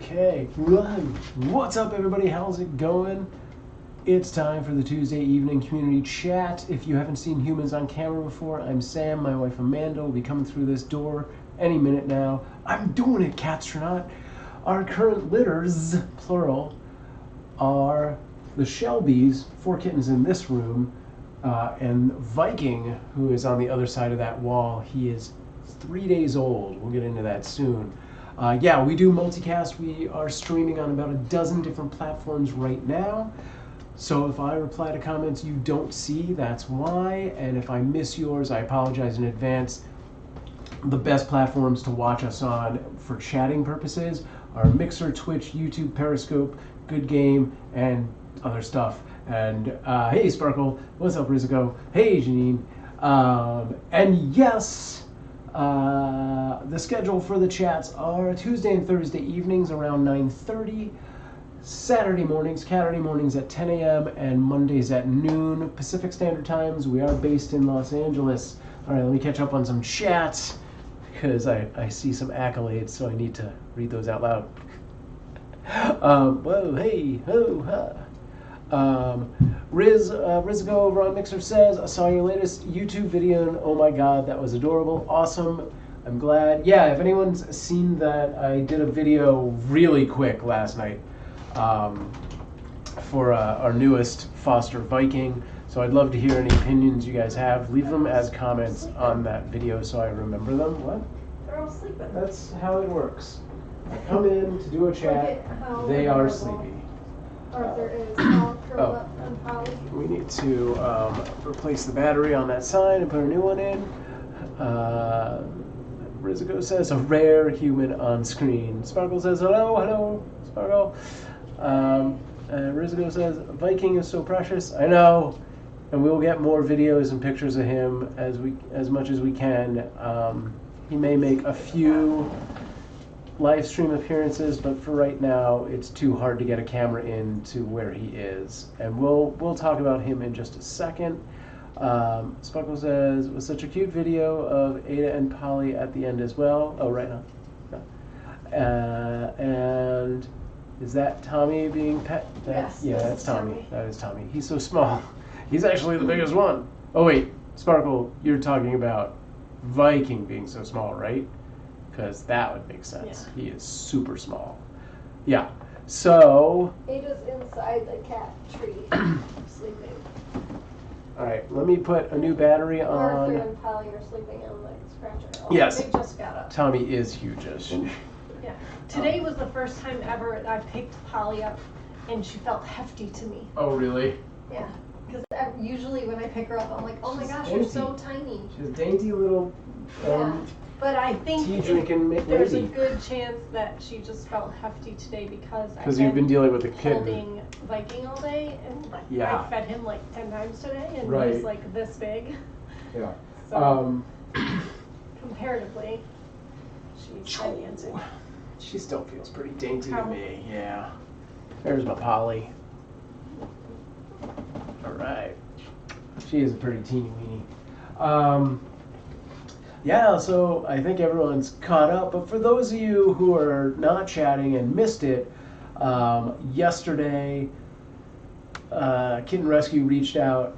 Okay, what's up everybody? How's it going? It's time for the Tuesday evening community chat. If you haven't seen humans on camera before, I'm Sam. My wife Amanda will be coming through this door any minute now. I'm doing it, Catstronaut. Our current litters, plural, are the Shelbys, 4 kittens in this room, and Viking, who is on the other side of that wall. He is 3 days old. We'll get into that soon. Yeah, we do multicast. We are streaming on about a dozen different platforms right now. So if I reply to comments you don't see, that's why. And if I miss yours, I apologize in advance. The best platforms to watch us on for chatting purposes are Mixer, Twitch, YouTube, Periscope, Good Game, and other stuff. And hey, Sparkle. What's up, Rizico? Hey, Jeannie. And yes, the schedule for the chats are Tuesday and Thursday evenings around 9:30, Saturday mornings at 10 a.m., and Mondays at noon Pacific Standard Times. We are based in Los Angeles. All right, let me catch up on some chats because I see some accolades, so I need to read those out loud. Whoa, hey, ho, ha. Rizgo over on Mixer says, I saw your latest YouTube video and oh my god, that was adorable. Awesome. I'm glad. Yeah, if anyone's seen that, I did a video really quick last night for our newest foster Viking. So I'd love to hear any opinions you guys have. Leave them as comments on that video so I remember them. What? They're all sleeping. That's how it works. I come in to do a chat, they are sleepy. Arthur is all curled up and Polly. We need to replace the battery on that sign and put a new one in. Rizico says, a rare human on screen. Sparkle says, hello, Sparkle. Rizico says, Viking is so precious. I know, and we'll get more videos and pictures of him as much as we can. He may make a few live stream appearances, but for right now it's too hard to get a camera in to where he is, and we'll talk about him in just a second. Sparkle says, was such a cute video of Ada and Polly at the end as well. Oh, right on. And is that Tommy being pet? Yes, yeah, that's Tommy. That is Tommy. He's so small. He's actually the biggest one. Oh wait, Sparkle, you're talking about Viking being so small, right? Because that would make sense. Yeah. He is super small. Yeah. So. Ada's inside the cat tree, sleeping. All right. Let me put a new battery on. Arthur and Polly are sleeping on the scratcher. Oh, yes. They just got up. Tommy is huge-ish. Yeah. Today was the first time ever I picked Polly up, and she felt hefty to me. Oh, really? Yeah. Because usually when I pick her up, I'm like, oh my gosh, you're so tiny. She's a dainty little. Yeah. But I think there's a good chance that she just felt hefty today because you've been dealing with a kid holding Viking all day, and yeah. I fed him like 10 times today, and right. he's like this big. Yeah. So comparatively, she's gigantic. She still feels pretty dainty to me. Yeah. There's my Polly. All right. She is a pretty teeny weeny. Yeah, so I think everyone's caught up, but for those of you who are not chatting and missed it, yesterday Kitten Rescue reached out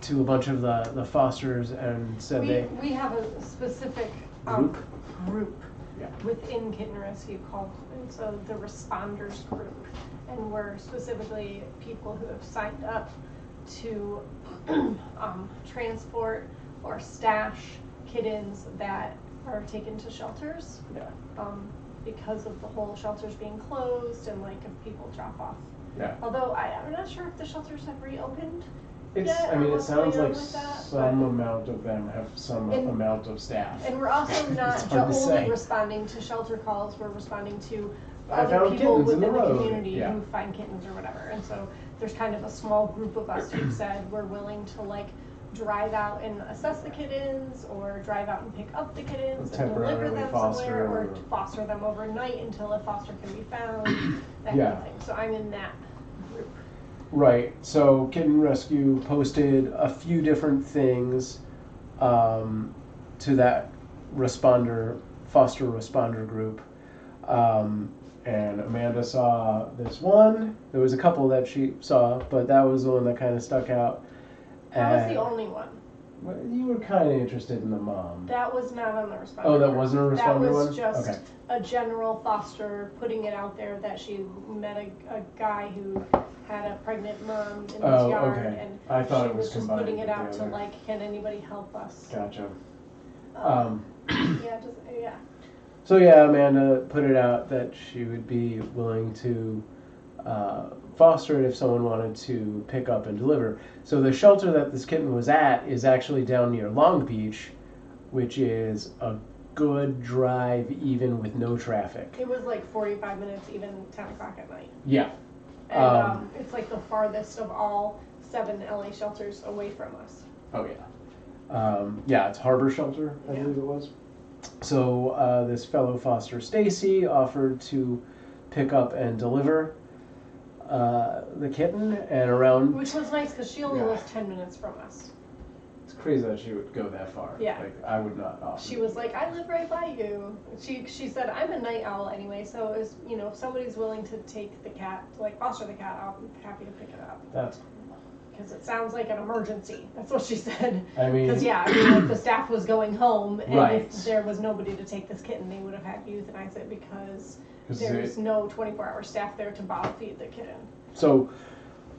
to a bunch of the fosters and said we have a specific group yeah. within Kitten Rescue called, and so the responders group, and we're specifically people who have signed up to transport or stash kittens that are taken to shelters. Yeah. Because of the whole shelters being closed and like if people drop off. Yeah. Although I'm not sure if the shelters have reopened. It sounds like some amount of them have some amount of staff. And we're also not only responding to shelter calls, we're responding to other people within the community who find kittens or whatever. And so there's kind of a small group of us who said we're willing to like drive out and assess the kittens, or drive out and pick up the kittens and deliver them somewhere, or foster them overnight until a foster can be found, that kind of thing. So I'm in that group. Right. So Kitten Rescue posted a few different things to that foster responder group. And Amanda saw this one. There was a couple that she saw, but that was the one that kind of stuck out. That was the only one. You were kind of interested in the mom. That was not on the responder. Oh, that wasn't a responder one? That was just a general foster putting it out there that she met a guy who had a pregnant mom in his yard, and I thought she it was just putting it out to like, can anybody help us? Gotcha. Yeah. So yeah, Amanda put it out that she would be willing to foster it if someone wanted to pick up and deliver. So the shelter that this kitten was at is actually down near Long Beach, which is a good drive even with no traffic. It was like 45 minutes, even 10 o'clock at night. Yeah. And it's like the farthest of all 7 LA shelters away from us. Oh yeah. Yeah, it's Harbor Shelter, I believe it was. So this fellow foster, Stacy, offered to pick up and deliver the kitten, and around... Which was nice, because she only lives 10 minutes from us. It's crazy that she would go that far. Yeah. Like, I would not offer. She was like, I live right by you. She said, I'm a night owl anyway, so if somebody's willing to take the cat, to like foster the cat, I'll be happy to pick it up. That's because it sounds like an emergency. That's what she said. I mean... Because, like the staff was going home, and if there was nobody to take this kitten, they would have had to euthanize it because there's no 24-hour staff there to bottle feed the kitten. So,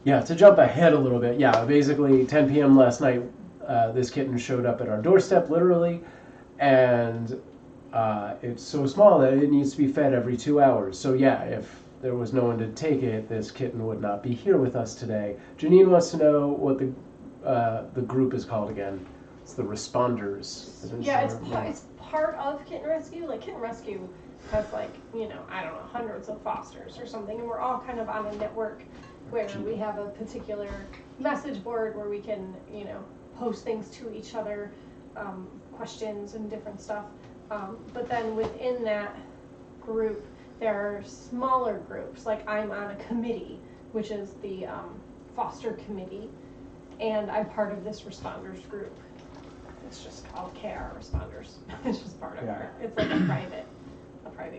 yeah, to jump ahead a little bit, basically 10 p.m. last night, this kitten showed up at our doorstep, literally, and it's so small that it needs to be fed every 2 hours. So, yeah, if there was no one to take it, this kitten would not be here with us today. Janine wants to know what the group is called again. It's the Responders. Yeah, it's part of Kitten Rescue. Like, Kitten Rescue has, like, I don't know, hundreds of fosters or something, and we're all kind of on a network where we have a particular message board where we can, post things to each other, questions and different stuff. But then within that group, there are smaller groups. Like, I'm on a committee, which is the foster committee, and I'm part of this responders group. It's just called KR Responders. It's just part of our, it's like a private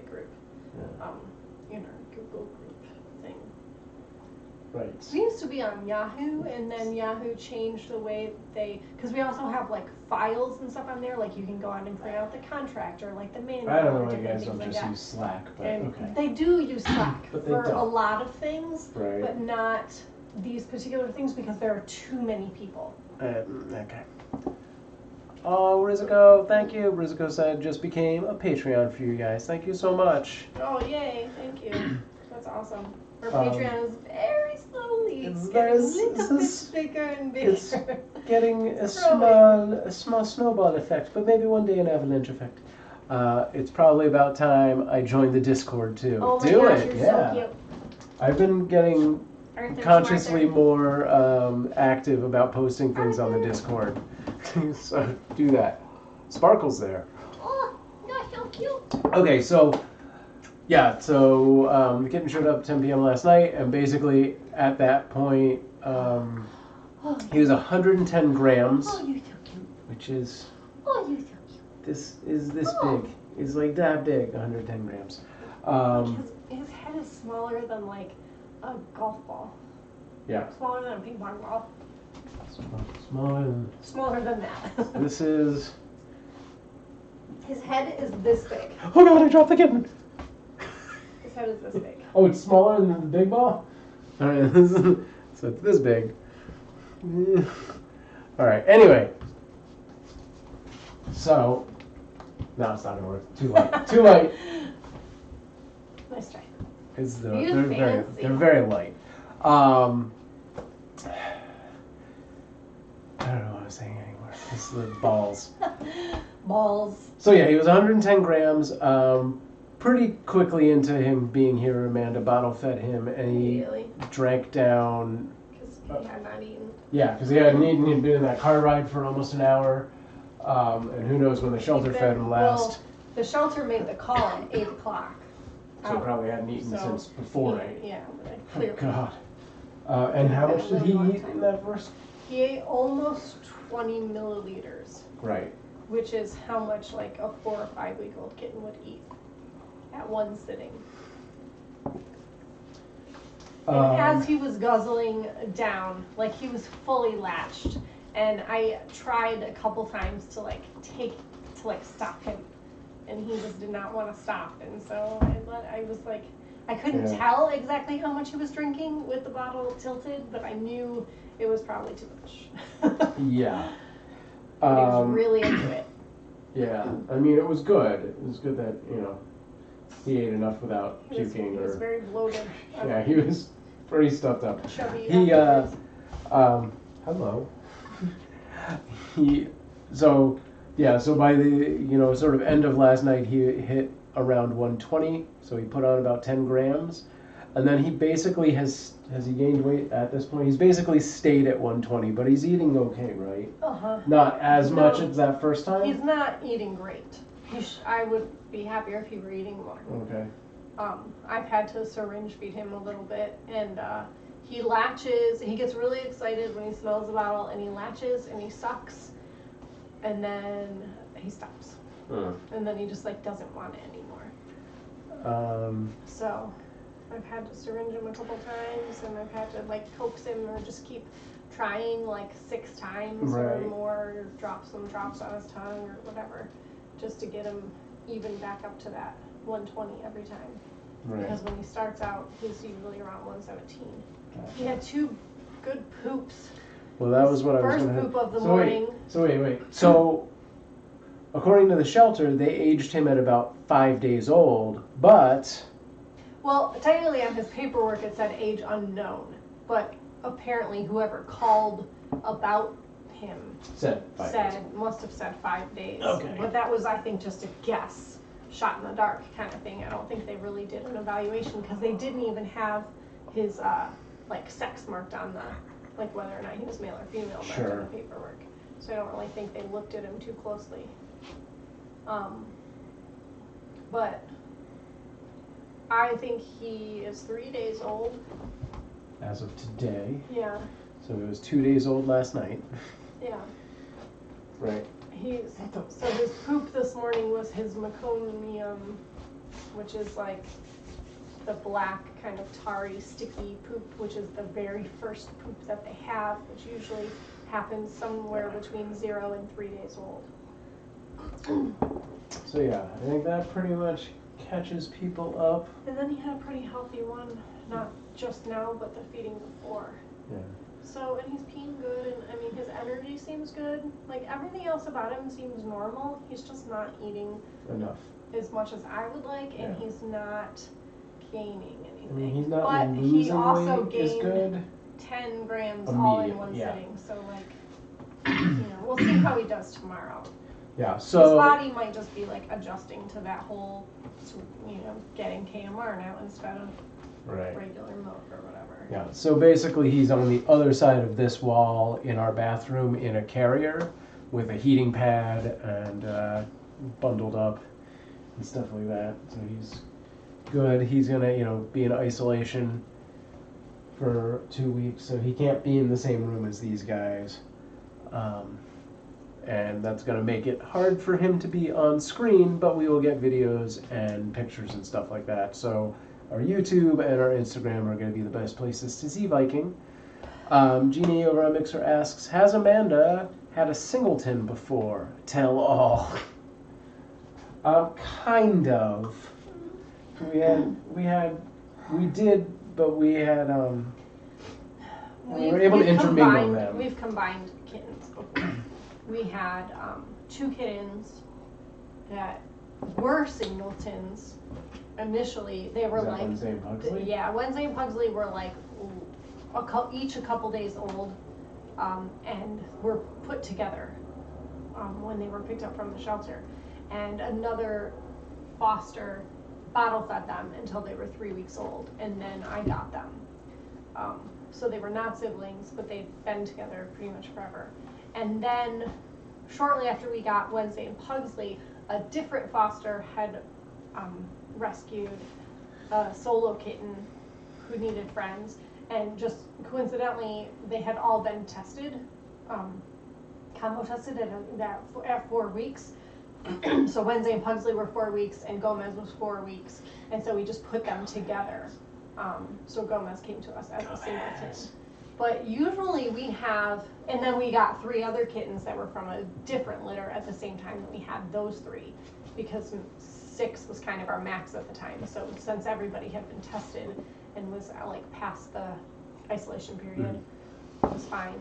group, in our Google group thing. Right. We used to be on Yahoo, and then Yahoo changed the way because we also have like files and stuff on there. Like, you can go on and print out the contract or like the manual. I don't know why you guys don't just use Slack, but okay. They do use Slack for a lot of things, right, but not these particular things because there are too many people. Okay. Oh, Rizico, thank you. Rizico said just became a Patreon for you guys. Thank you so much. Oh, yay. Thank you. That's awesome. Our Patreon is very slowly. It's getting a little bit bigger and bigger. It's getting a small snowball effect, but maybe one day an avalanche effect. It's probably about time I joined the Discord too. Oh my gosh, you're so cute. I've been getting consciously more active about posting things on the Discord. So do that. Sparkle's there. Oh, you're so cute. Okay, so the kitten showed up at 10 p.m. last night, and basically at that point, he was 110 grams. Oh, you're so cute. Which is... Oh, you're so cute. This big. It's like that big, 110 grams. His head is smaller than like a golf ball. Yeah. Smaller than a ping pong ball. Smaller than that. This is... His head is this big. Oh god, I dropped the kitten! His head is this big. Oh, it's smaller than the big ball? Alright, so it's this big. Alright, anyway. So, no, it's not gonna work. Too light. Too light. Nice try. They're very light. I don't know what I was saying anymore. It's the balls. Balls. So yeah, he was 110 grams. Pretty quickly into him being here, Amanda bottle fed him, and he drank down. Because he had not eaten. Yeah, because he hadn't eaten. He'd been in that car ride for almost an hour, and who knows when the shelter fed him last. Well, the shelter made the call at 8 o'clock. So probably hadn't eaten since before 8. Yeah, clearly. Oh, God. And how much did he eat in that first? He ate almost 20 milliliters. Right. Which is how much like a 4 or 5 week old kitten would eat. at one sitting. And as he was guzzling down, like he was fully latched, and I tried a couple times to stop him, and he just did not want to stop, and so I was like, I couldn't tell exactly how much he was drinking with the bottle tilted, but I knew it was probably too much. Yeah. He was really into it. Yeah, I mean, it was good. It was good that, he ate enough without puking. He was very bloated. Yeah, he was pretty stuffed up. Chubby. Hello. So by the, sort of end of last night, he hit around 120, so he put on about 10 grams. And then he basically has he gained weight at this point? He's basically stayed at 120, but he's eating okay, right? Uh-huh. Not as much as that first time? He's not eating great. I would be happier if he were eating more. Okay. I've had to syringe feed him a little bit, and he latches. He gets really excited when he smells the bottle, and he latches and he sucks, and then he stops. And then he just doesn't want it anymore. So I've had to syringe him a couple times, and I've had to coax him or just keep trying 6 times or more, drop some drops on his tongue or whatever, just to get him even back up to that 120 every time. Right. Because when he starts out, he's usually around 117. Gotcha. He had 2 good poops. Well, that was what I was going to... First poop of the morning. Wait. So, according to the shelter, they aged him at about 5 days old, but... Well, technically on his paperwork it said age unknown, but apparently whoever called about him must have said 5 days. Okay. But that was, I think, just a guess, shot in the dark kind of thing. I don't think they really did an evaluation because they didn't even have his sex marked on the whether or not he was male or female marked on the paperwork. So I don't really think they looked at him too closely. But I think he is 3 days old. As of today. Yeah. So it was 2 days old last night. Yeah. Right. So his poop this morning was his meconium, which is the black kind of tarry, sticky poop, which is the very first poop that they have, which usually happens somewhere between 0 and 3 days old. So yeah, I think that pretty much catches people up. And then he had a pretty healthy one, not just now, but the feeding before. Yeah. So, and he's peeing good, and I mean, his energy seems good. Everything else about him seems normal. He's just not eating enough as much as I would like, and he's not gaining anything. I mean, he's not but losing he also weight is good. gained 10 grams all in one sitting. So, we'll see how he does tomorrow. Yeah, so his body might just be adjusting to that whole, getting KMR now instead of regular milk or whatever. Yeah, so basically he's on the other side of this wall in our bathroom in a carrier with a heating pad and bundled up and stuff like that. So he's good. He's gonna, be in isolation for 2 weeks, so he can't be in the same room as these guys. And that's going to make it hard for him to be on screen, but we will get videos and pictures and stuff like that. So our YouTube and our Instagram are going to be the best places to see Viking. Jeannie over on Mixer asks, has Amanda had a Singleton before? Tell all. Kind of. We were able to intermingle them. We've combined kittens before. We had 2 kittens that were Singletons. Initially, they were Wednesday and Pugsley? Yeah, Wednesday and Pugsley were each a couple days old, and were put together when they were picked up from the shelter. And another foster bottle fed them until they were 3 weeks old, and then I got them. So they were not siblings, but they'd been together pretty much forever. And then, shortly after we got Wednesday and Pugsley, a different foster had rescued a solo kitten who needed friends, and just coincidentally, they had all been tested, combo tested at 4 weeks So Wednesday and Pugsley were 4 weeks, and Gomez was 4 weeks, and so we just put them together. So Gomez came to us as a Singleton. But usually we have, and then we got 3 other kittens that were from a different litter at the same time that we had those 3, because 6 was kind of our max at the time. So since everybody had been tested and was like past the isolation period, it was fine.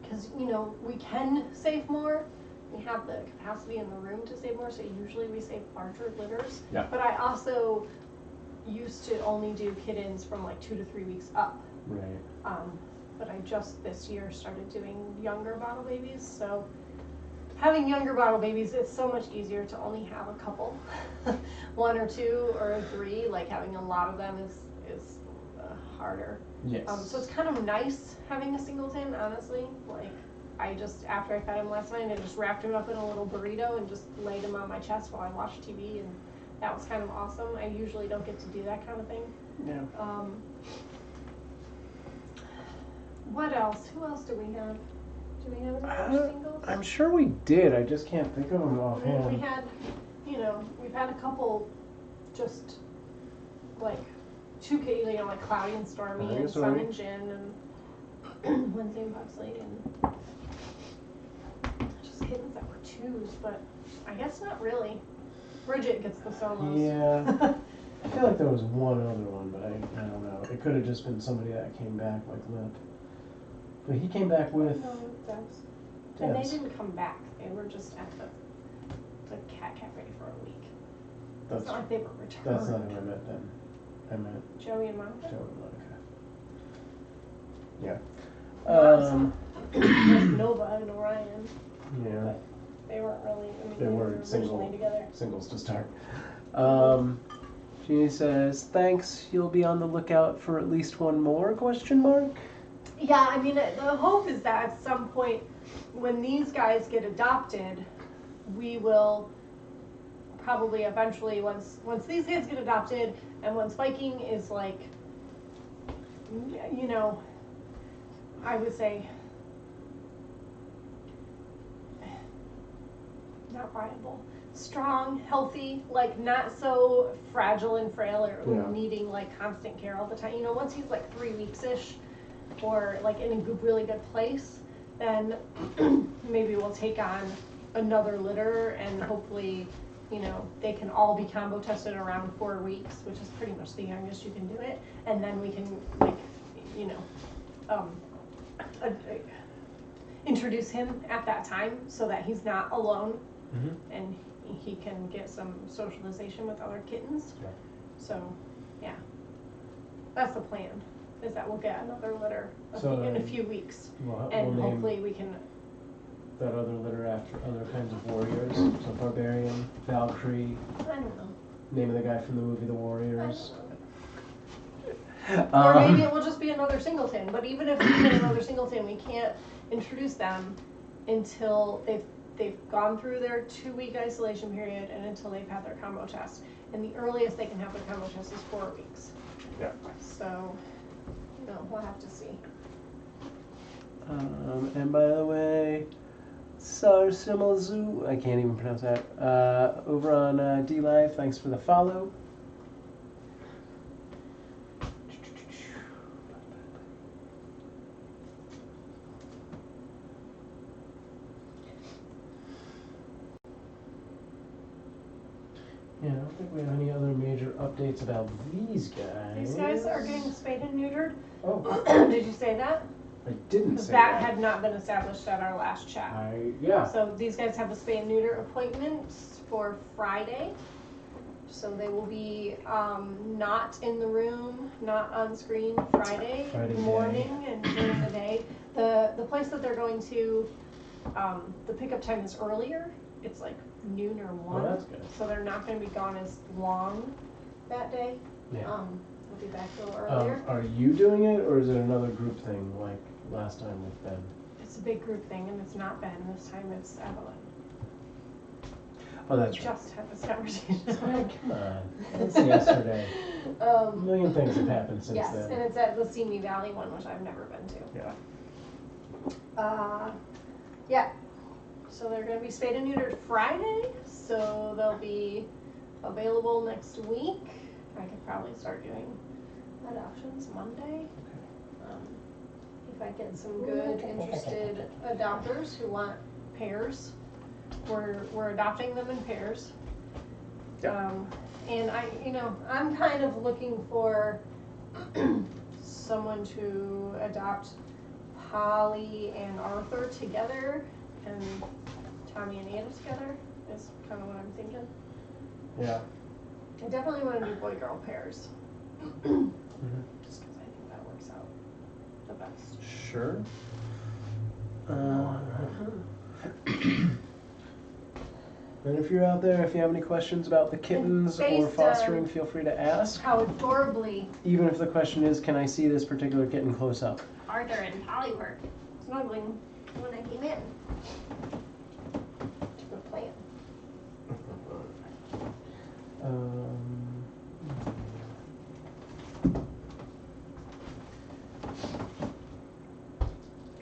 Because you know, we can save more. We have the capacity in the room to save more, so usually we save larger litters. Yeah. But I also used to only do kittens from like 2 to 3 weeks up. Right. But I just this year started doing younger bottle babies, so having younger bottle babies, it's so much easier to only have a couple, 1 or 2 or 3. Like having a lot of them is harder. Yes. So it's kind of nice having a Singleton, honestly. Like I just, after I fed him last night, I just wrapped him up in a little burrito and just laid him on my chest while I watched TV, and that was kind of awesome. I usually don't get to do that kind of thing. Yeah. What else? Who else do we have? Do we have any other singles? I'm sure we did. I just can't think of them offhand. We had, you know, we've had a couple just like 2 kittens, you know, like Cloudy and Stormy and Sun and Jin and Wednesday and Pugsley and just kittens that were 2s, but I guess not really. Bridget gets the solos. Yeah. I feel like there was one other one, but I don't know. It could have just been somebody that came back like Lip. But he came back with... No, Debs. And they didn't come back. They were just at the cat cafe for a week. It's not like they were returned. That's not who I meant then. I meant... Joey and Monica? Joey and Monica. Yeah. Like Nova and Orion. Yeah. But they weren't really, I mean, They were originally together. Singles to start. Jeannie says, thanks, you'll be on the lookout for at least one more, question mark? Yeah, I mean, the hope is that at some point when these guys get adopted, we will probably eventually, once these guys get adopted and once Viking is like, you know, I would say not viable, strong, healthy, like not so fragile and frail or needing like constant care all the time. You know, once he's like 3 weeks-ish or like in a really good place, then maybe we'll take on another litter and hopefully, you know, they can all be combo tested around 4 weeks, which is pretty much the youngest you can do it. And then we can like, you know, introduce him at that time so that he's not alone. And he can get some socialization with other kittens. Yeah. So, yeah, that's the plan. Is that we'll get another litter in a few weeks, and we'll hopefully we can. That other litter after other kinds of warriors. So Barbarian, Valkyrie. I don't know. Name of the guy from the movie The Warriors. Or maybe it will just be another Singleton. But even if we get another Singleton, we can't introduce them until they've gone through their 2-week isolation period and until they've had their combo test. And the earliest they can have their combo test is 4 weeks. Yeah. So, no, we'll have to see. And by the way, Sarsimilzu, I can't even pronounce that, over on D-Live, thanks for the follow. Yeah, I don't think we have any other major updates about these guys. These guys are getting spayed and neutered. Oh. Did you say that? I didn't say that. That had not been established at our last chat. Yeah. So these guys have a spay and neuter appointment for Friday. So they will be not in the room, not on screen Friday morning and during the day. The place that they're going to, the pickup time is earlier. It's like noon or 1. Oh, that's good. So they're not going to be gone as long that day. Yeah. They'll be back a little earlier. Are you doing it, or is it another group thing like last time with Ben? It's a big group thing, and it's not Ben. This time it's Evelyn. Oh, that's we right. just had this conversation. Come on. That's yesterday. A million things have happened since then. Yes, and it's at the Simi Valley one, which I've never been to. Yeah. Yeah. So they're going to be spayed and neutered Friday, so they'll be available next week. I could probably start doing adoptions Monday. If I get some good, interested adopters who want pairs, we're adopting them in pairs. And I'm kind of looking for someone to adopt Polly and Arthur together and Tommy and Anna together is kind of what I'm thinking. Yeah. I definitely want to do boy-girl pairs. Mm-hmm. Just because I think that works out the best. Sure. And if you're out there, if you have any questions about the kittens or fostering, feel free to ask. How adorably. Even if the question is, can I see this particular kitten close up? Arthur and Polly were Snuggling when I came in. Good plan.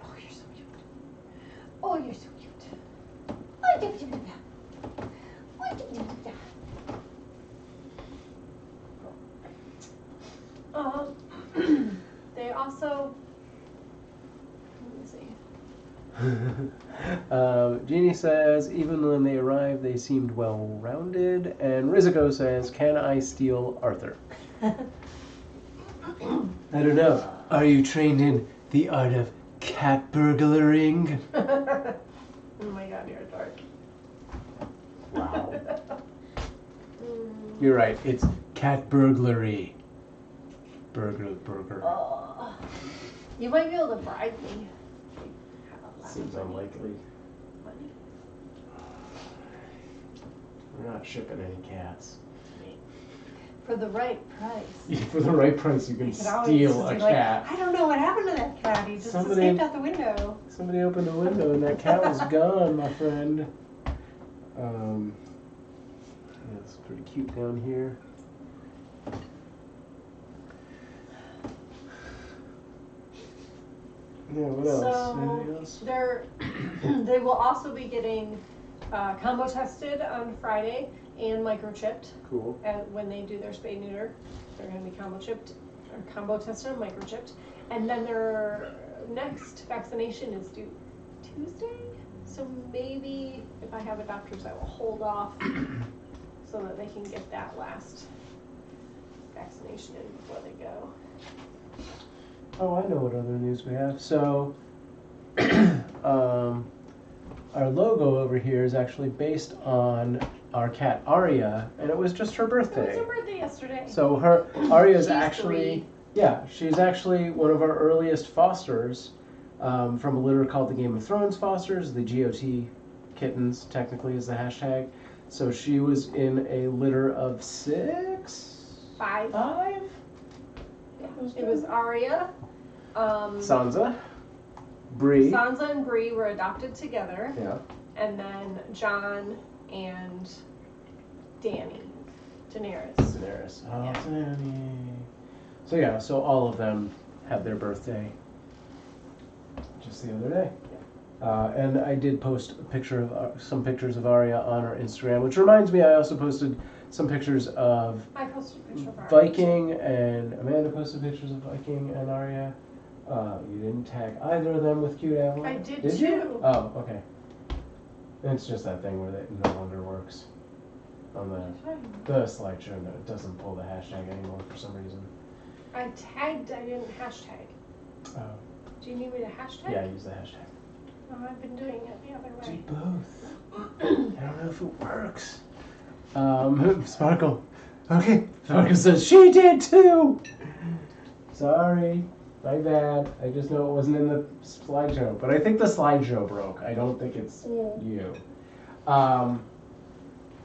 Oh, you're so cute. Oh, you're so cute. Oh, do, do, do, do. Oh, do, do, do, do. They also, let me see. Jeannie says, even when they arrived, they seemed well-rounded. And Rizico says, can I steal Arthur? I don't know. Are you trained in the art of cat burglaring? Oh my god, you're dark. Wow. You're right. It's cat burglary. Burger. Oh. You might be able to bribe me. Seems unlikely. Money. We're not shipping any cats. For the right price. For the right price, you can steal a cat. I don't know what happened to that cat. He just escaped out the window. Somebody opened the window and that cat was gone, my friend. It's pretty cute down here. Yeah, what else? Anything else? They will also be getting combo tested on Friday and microchipped. Cool. When they do their spay neuter, they're going to be combo tested and microchipped. And then their next vaccination is due Tuesday. So maybe if I have adopters, I will hold off so that they can get that last vaccination in before they go. Oh, I know what other news we have. So, our logo over here is actually based on our cat Arya, and it was just her birthday. It was her birthday yesterday. So Arya is She's actually, she's actually one of our earliest fosters from a litter called the Game of Thrones Fosters. The GOT Kittens technically is the hashtag. So she was in a litter of 5. Yeah. It was Arya. Sansa. Bree. Sansa and Bree were adopted together. Yeah. And then John and Daenerys. Daenerys. Oh, Yeah. Dany. So all of them had their birthday just the other day. And I did post a picture of some pictures of Arya on our Instagram, which reminds me I also posted some pictures of I posted a picture of Arya. Viking, and Amanda posted pictures of Viking and Arya. You didn't tag either of them with cute avalanche. I did Did too. You? Oh, okay. It's just that thing where it no longer works on the slideshow. No, it doesn't pull the hashtag anymore for some reason. I tagged, I didn't hashtag. Oh. Do you need me to hashtag? Yeah, use the hashtag. Oh, I've been doing it the other way. Do both. I don't know if it works. Sparkle. Okay, Sparkle says she did too. Sorry, my bad. I just know it wasn't in the slideshow, but I think the slideshow broke. I don't think it's you. So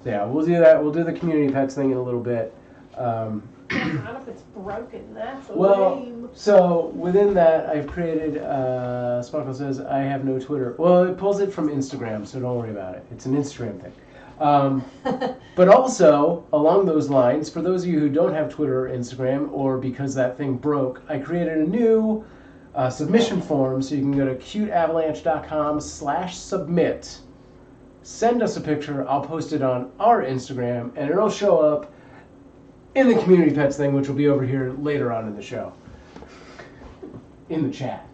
yeah, we'll do that. We'll do the community pets thing in a little bit. Not if it's broken. That's lame. So within that, I've created. Sparkle says I have no Twitter. Well, it pulls it from Instagram, so don't worry about it. It's an Instagram thing. But also, along those lines, for those of you who don't have Twitter or Instagram, or because that thing broke, I created a new submission form, so you can go to cuteavalanche.com/submit, send us a picture. I'll post it on our Instagram, and it'll show up in the community pets thing, which will be over here later on in the show, in the chat.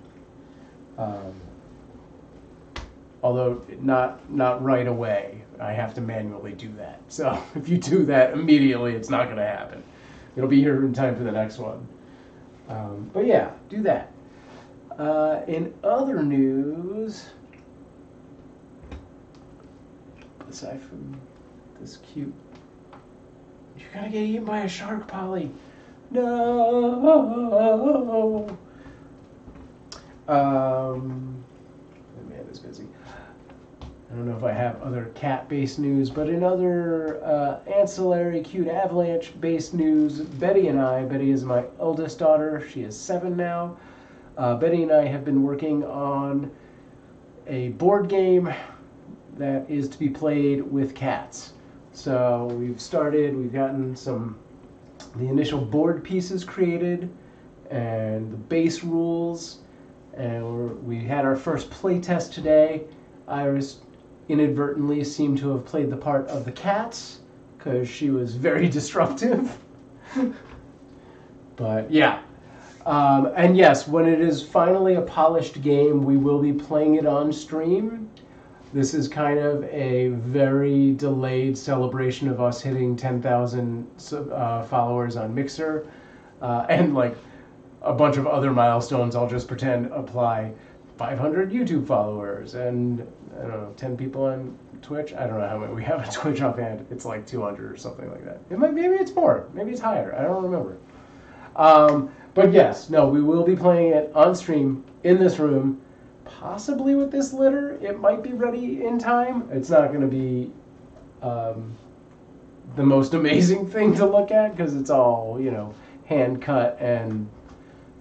Although not right away. I have to manually do that. So if you do that immediately, it's not going to happen. It'll be here in time for the next one. But yeah, do that. In other news, aside from this cute, you're gonna get eaten by a shark, Polly. No. Amanda's busy. I don't know if I have other cat-based news, but in other ancillary, cute avalanche-based news, Betty is my oldest daughter. She is 7 now. Betty and I have been working on a board game that is to be played with cats. So we've gotten the initial board pieces created and the base rules, and we had our first play test today. Iris inadvertently seemed to have played the part of the cats because she was very disruptive. But yeah. And yes, when it is finally a polished game, we will be playing it on stream. This is kind of a very delayed celebration of us hitting 10,000 followers on Mixer, and like a bunch of other milestones I'll just pretend apply. 500 YouTube followers and, I don't know, 10 people on Twitch. I don't know how many we have on Twitch offhand. It's like 200 or something like that. Maybe it's more. Maybe it's higher. I don't remember. But yes, no, we will be playing it on stream in this room. Possibly with this litter, it might be ready in time. It's not going to be the most amazing thing to look at because it's all, hand cut and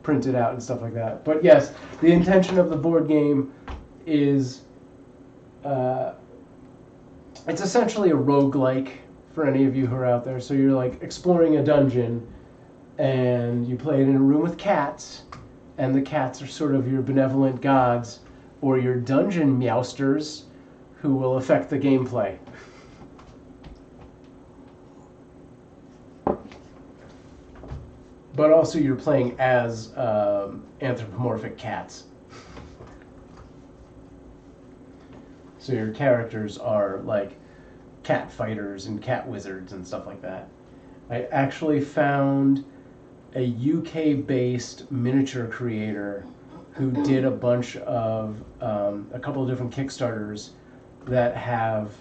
printed out and stuff like that. But yes, the intention of the board game is it's essentially a roguelike for any of you who are out there. So you're like exploring a dungeon and you play it in a room with cats, and the cats are sort of your benevolent gods or your dungeon meowsters who will affect the gameplay. But also you're playing as anthropomorphic cats. So your characters are like cat fighters and cat wizards and stuff like that. I actually found a UK-based miniature creator who did a bunch of, a couple of different Kickstarters that have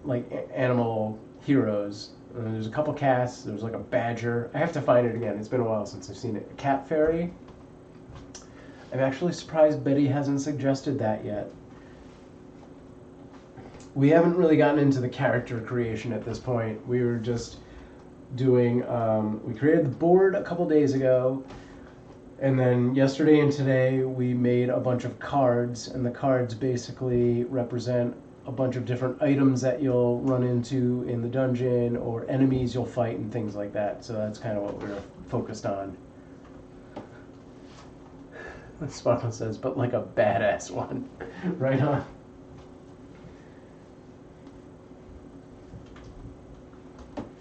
like animal heroes. There's a couple cats, there's like a badger. I have to find it again, it's been a while since I've seen it. A cat fairy. I'm actually surprised Betty hasn't suggested that yet. We haven't really gotten into the character creation at this point. We were just doing, we created the board a couple days ago, and then yesterday and today we made a bunch of cards, and the cards basically represent a bunch of different items that you'll run into in the dungeon or enemies you'll fight and things like that. So that's kind of what we're focused on. Sparkle says, but like a badass one. Right on.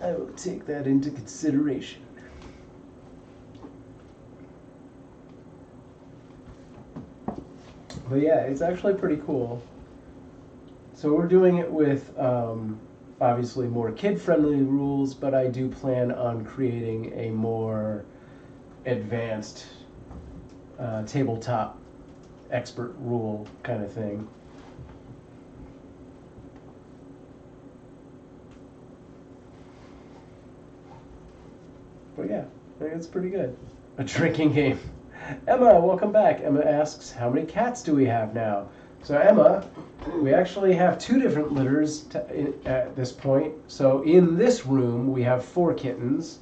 I will take that into consideration. But yeah, it's actually pretty cool. So we're doing it with obviously more kid-friendly rules, but I do plan on creating a more advanced tabletop expert rule kind of thing. But yeah, I think it's pretty good. A drinking game. Emma, welcome back. Emma asks, how many cats do we have now? So Emma, we actually have 2 different litters at this point. So in this room, we have 4 kittens.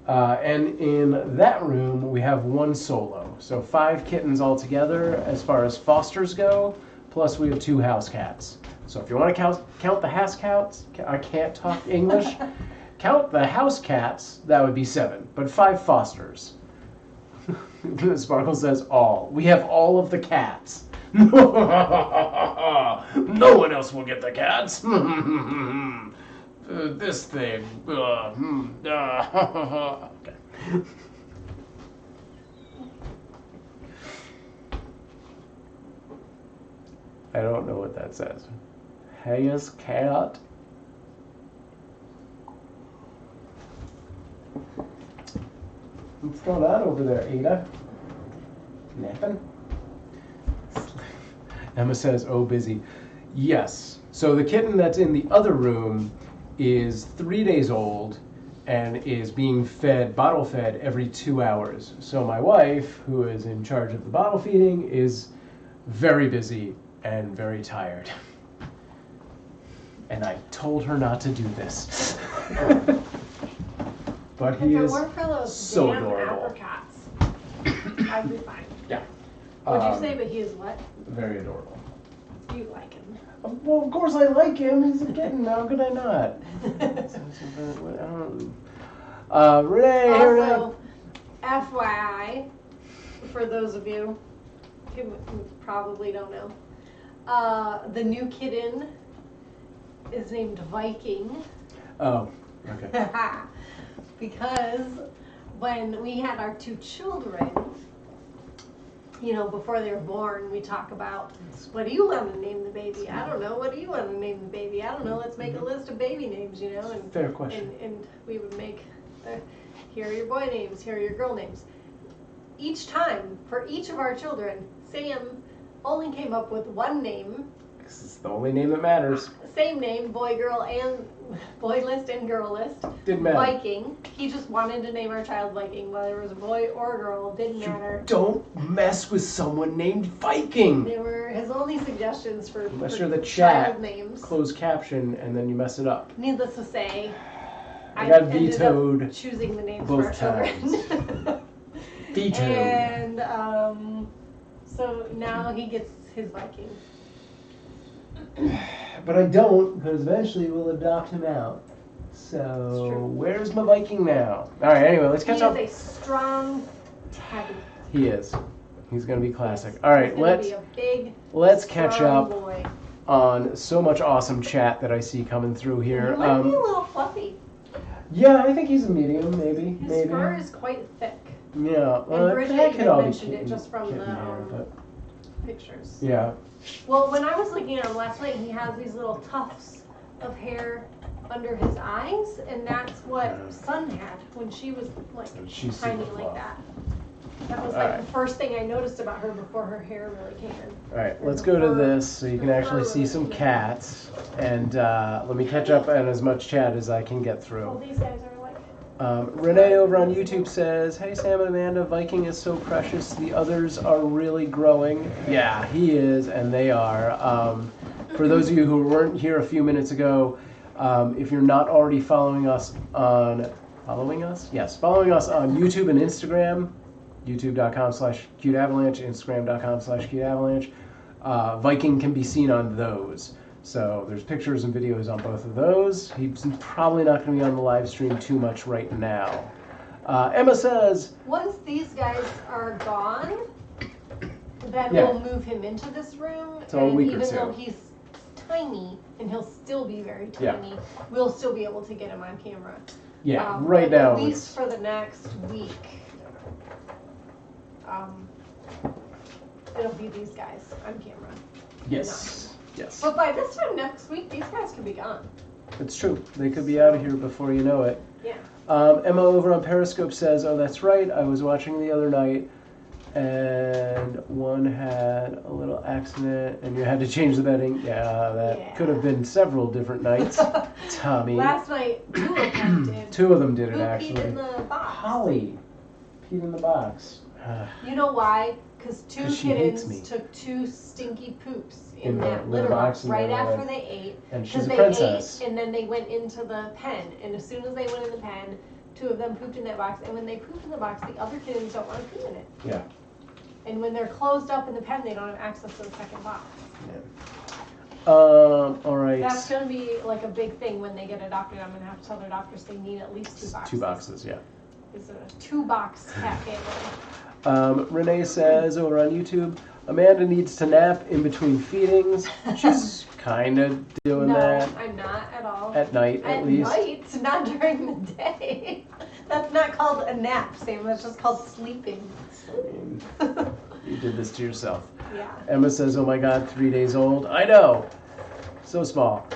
And in that room, we have 1 solo. So 5 kittens altogether as far as fosters go, plus we have 2 house cats. So if you want to count the house cats, I can't talk English, count the house cats, that would be 7, but 5 fosters. Sparkle says all. We have all of the cats. No one else will get the cats. This thing. Okay. I don't know what that says. Hayes cat. What's going on over there, Ada? Napping? Emma says, oh, busy. Yes. So the kitten that's in the other room is 3 days old and is being fed, bottle fed, every 2 hours. So my wife, who is in charge of the bottle feeding, is very busy and very tired. And I told her not to do this. But he is so adorable. Apricots, I'd be fine. Yeah. Would you say, but he is what? Very adorable. You like him. Well, of course I like him. He's a kitten. How could I not? Renee, also, FYI, for those of you who probably don't know, the new kitten is named Viking. Oh, okay. Because when we had our 2 children, you know, before they were born, we talk about, what do you want to name the baby? I don't know. What do you want to name the baby? I don't know. Let's make a list of baby names, you know. And, fair question. And we would make, here are your boy names, here are your girl names. Each time, for each of our children, Sam only came up with one name. This is the only name that matters. Same name, boy, girl, and boy list and girl list. Didn't matter. Viking. He just wanted to name our child Viking, whether it was a boy or a girl. Didn't matter. Don't mess with someone named Viking. They were his only suggestions for unless you're the child names. Closed caption, and then you mess it up. Needless to say, I got vetoed up choosing the names both for our times. children. Vetoed. And so now he gets his Viking. But I don't, because eventually we'll adopt him out. So where's my Viking now? All right. Anyway, let's catch up. He is a strong tabby. He is. He's gonna be classic. All right. Let's catch up boy. on so much awesome chat that I see coming through here. He might be a little fluffy. Yeah, I think he's a medium, maybe. His fur is quite thick. Yeah. Well, and Bridget even mentioned it just from the pictures. Yeah. Well, when I was looking at him last night, he has these little tufts of hair under his eyes, and that's what Sun had when she was like tiny like that. That was like the first thing I noticed about her before her hair really came in. All right, let's go to this so you can actually see some cats, and let me catch up on as much chat as I can get through. Well, these guys are like. Renee over on YouTube says, hey Sam and Amanda, Viking is so precious. The others are really growing. Yeah, he is, and they are. For those of you who weren't here a few minutes ago, if you're not already following us on YouTube and Instagram, youtube.com/cuteavalanche, instagram.com/cuteavalanche, Viking can be seen on those. So there's pictures and videos on both of those. He's probably not going to be on the live stream too much right now. Emma says, once these guys are gone, then we'll move him into this room. So and even though he's tiny, and he'll still be very tiny, we'll still be able to get him on camera. Yeah, right now. At least for the next week, it'll be these guys on camera. Yes. Yes. But by this time next week, these guys could be gone. It's true. They could be out of here before you know it. Yeah. Emma over on Periscope says, oh, that's right. I was watching the other night, and one had a little accident, and you had to change the bedding. Yeah, that could have been several different nights. Tommy. Last night, 2 of them did. 2 of them did it, Who actually. peed in the box? Holly peed in the box. You know why? Because 2 kittens took 2 stinky poops in that litter box right after they ate. And she's a princess. Ate, and then they went into the pen. And as soon as they went in the pen, 2 of them pooped in that box. And when they poop in the box, the other kittens don't want to poop in it. Yeah. And when they're closed up in the pen, they don't have access to the second box. Yeah. All right. That's going to be like a big thing when they get adopted. I'm going to have to tell their doctors they need at least 2 boxes. 2 boxes, yeah. is a 2-box cat family. Renee says over on YouTube, Amanda needs to nap in between feedings. She's kind of doing that. No, I'm not at all. At night, at least. At night, not during the day. That's not called a nap, Sam. That's just called sleeping. You did this to yourself. Yeah. Emma says, oh my God, 3 days old. I know. So small.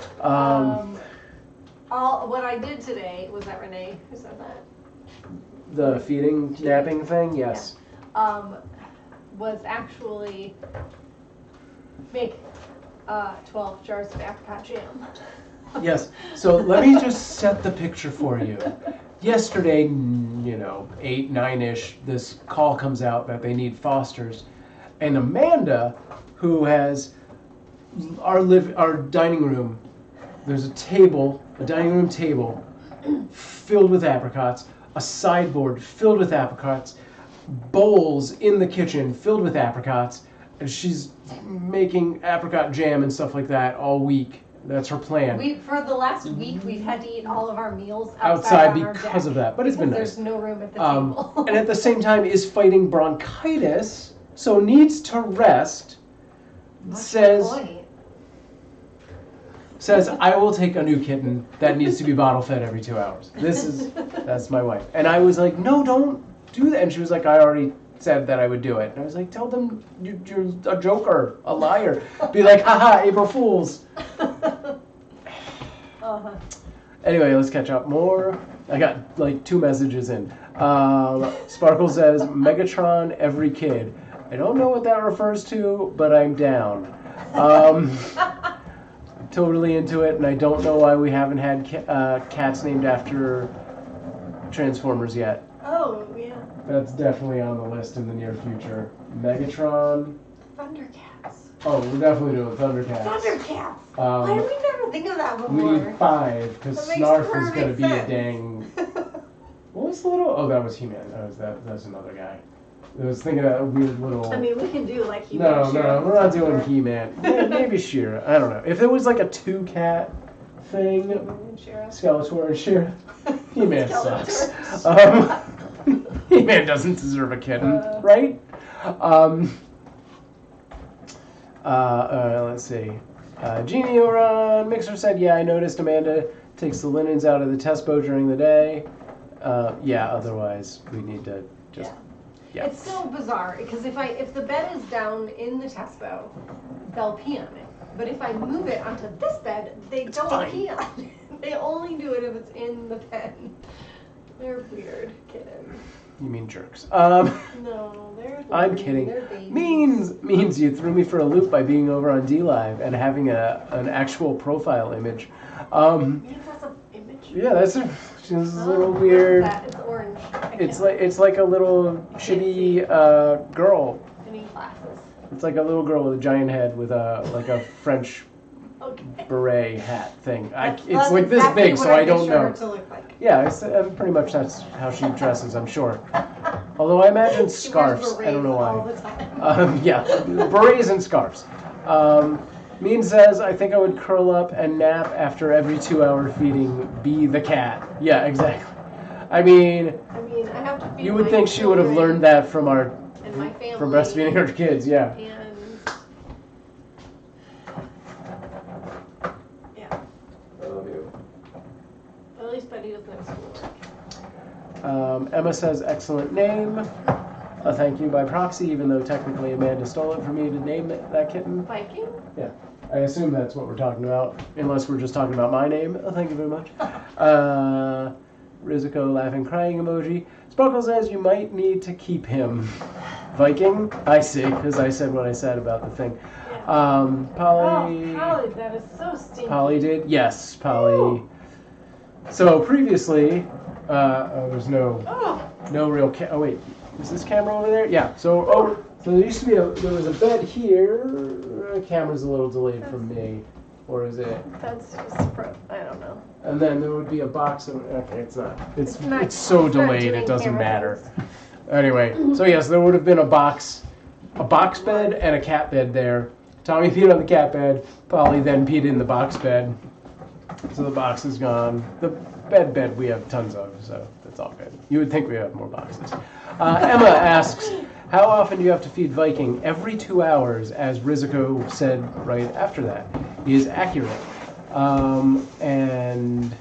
What I did today, was that Renee who said that? The feeding, napping thing? Yes. Yeah. Was actually make 12 jars of apricot jam. Yes. So let me just set the picture for you. Yesterday, 8, 9-ish, this call comes out that they need fosters. And Amanda, who has our dining room, there's a dining room table filled with apricots, a sideboard filled with apricots, bowls in the kitchen filled with apricots, and she's making apricot jam and stuff like that all week. That's her plan. For the last week, we've had to eat all of our meals outside because of that, but it's been nice. There's no room at the table. And at the same time is fighting bronchitis, so needs to rest. Says, I will take a new kitten that needs to be bottle fed every 2 hours. That's my wife. And I was like, no, don't do that. And she was like, I already said that I would do it. And I was like, tell them you're a joker, a liar. Be like, haha, April Fools. Anyway, let's catch up more. I got like 2 messages in. Sparkle says, Megatron every kid. I don't know what that refers to, but I'm down. Totally into it, and I don't know why we haven't had cats named after Transformers yet. Oh, yeah. That's definitely on the list in the near future. Megatron. Thundercats. Oh, we're definitely doing Thundercats. Thundercats. Why did we never think of that before? We need 5, because Snarf is going to be a dang... What was the little... Oh, that was He-Man. That's another guy. I was thinking of a weird little... I mean, we can do like He-Man. No, we're not doing He-Man. Maybe She-Ra. I don't know. If it was like a 2-cat thing, Skeletor and She-Ra, He-Man sucks. He-Man doesn't deserve a kitten, right? Let's see. Jeannie over on Mixer said, yeah, I noticed Amanda takes the linens out of the test boat during the day. Yeah, otherwise we need to just... Yeah. It's so bizarre because if the bed is down in the test boat, they'll pee on it. But if I move it onto this bed, they don't pee on it. They only do it if it's in the pen. They're weird kittens. You mean jerks? No, they're. I'm kidding. They're babies. Means you threw me for a loop by being over on DLive and having an actual profile image. That's an image. Yeah, that's a little weird. That? It's orange. It's like a little chibi girl. Any glasses. It's like a little girl with a giant head with a French beret hat thing. It's like this big, so I don't know. To look like. Yeah, pretty much that's how she dresses, I'm sure. Although I imagine scarves. I don't know why. All the time. Yeah, berets and scarves. Mean says, I think I would curl up and nap after every 2-hour feeding. Be the cat. Yeah, exactly. I mean, I have to feed you would my think she would have learned that from and my family, from breastfeeding her kids. Yeah. And yeah. I love you. At least Buddy doesn't have schoolwork. Emma says, excellent name. A thank you by proxy, even though technically Amanda stole it from me to name that kitten. Viking? Yeah. I assume that's what we're talking about, unless we're just talking about my name. Oh, thank you very much. Rizuko laughing crying emoji. Sparkle says you might need to keep him. Viking? I see, because I said what I said about the thing. Yeah. Polly... Oh, Polly, that is so stinky. Polly did? Yes, Polly. Ooh. So previously, there's no real oh wait, is this camera over there? Yeah. So there used to be there was a bed here. The camera's a little delayed from me, or is it? That's just I don't know. And then there would be a box. Okay, it's not. It's so delayed. It doesn't matter. Anyway, so yes, there would have been a box bed and a cat bed there. Tommy peed on the cat bed. Polly then peed in the box bed. So the box is gone. The bed we have tons of, so that's all good. You would think we have more boxes. Emma asks, how often do you have to feed Viking? Every 2 hours, as Riziko said right after that. He is accurate. And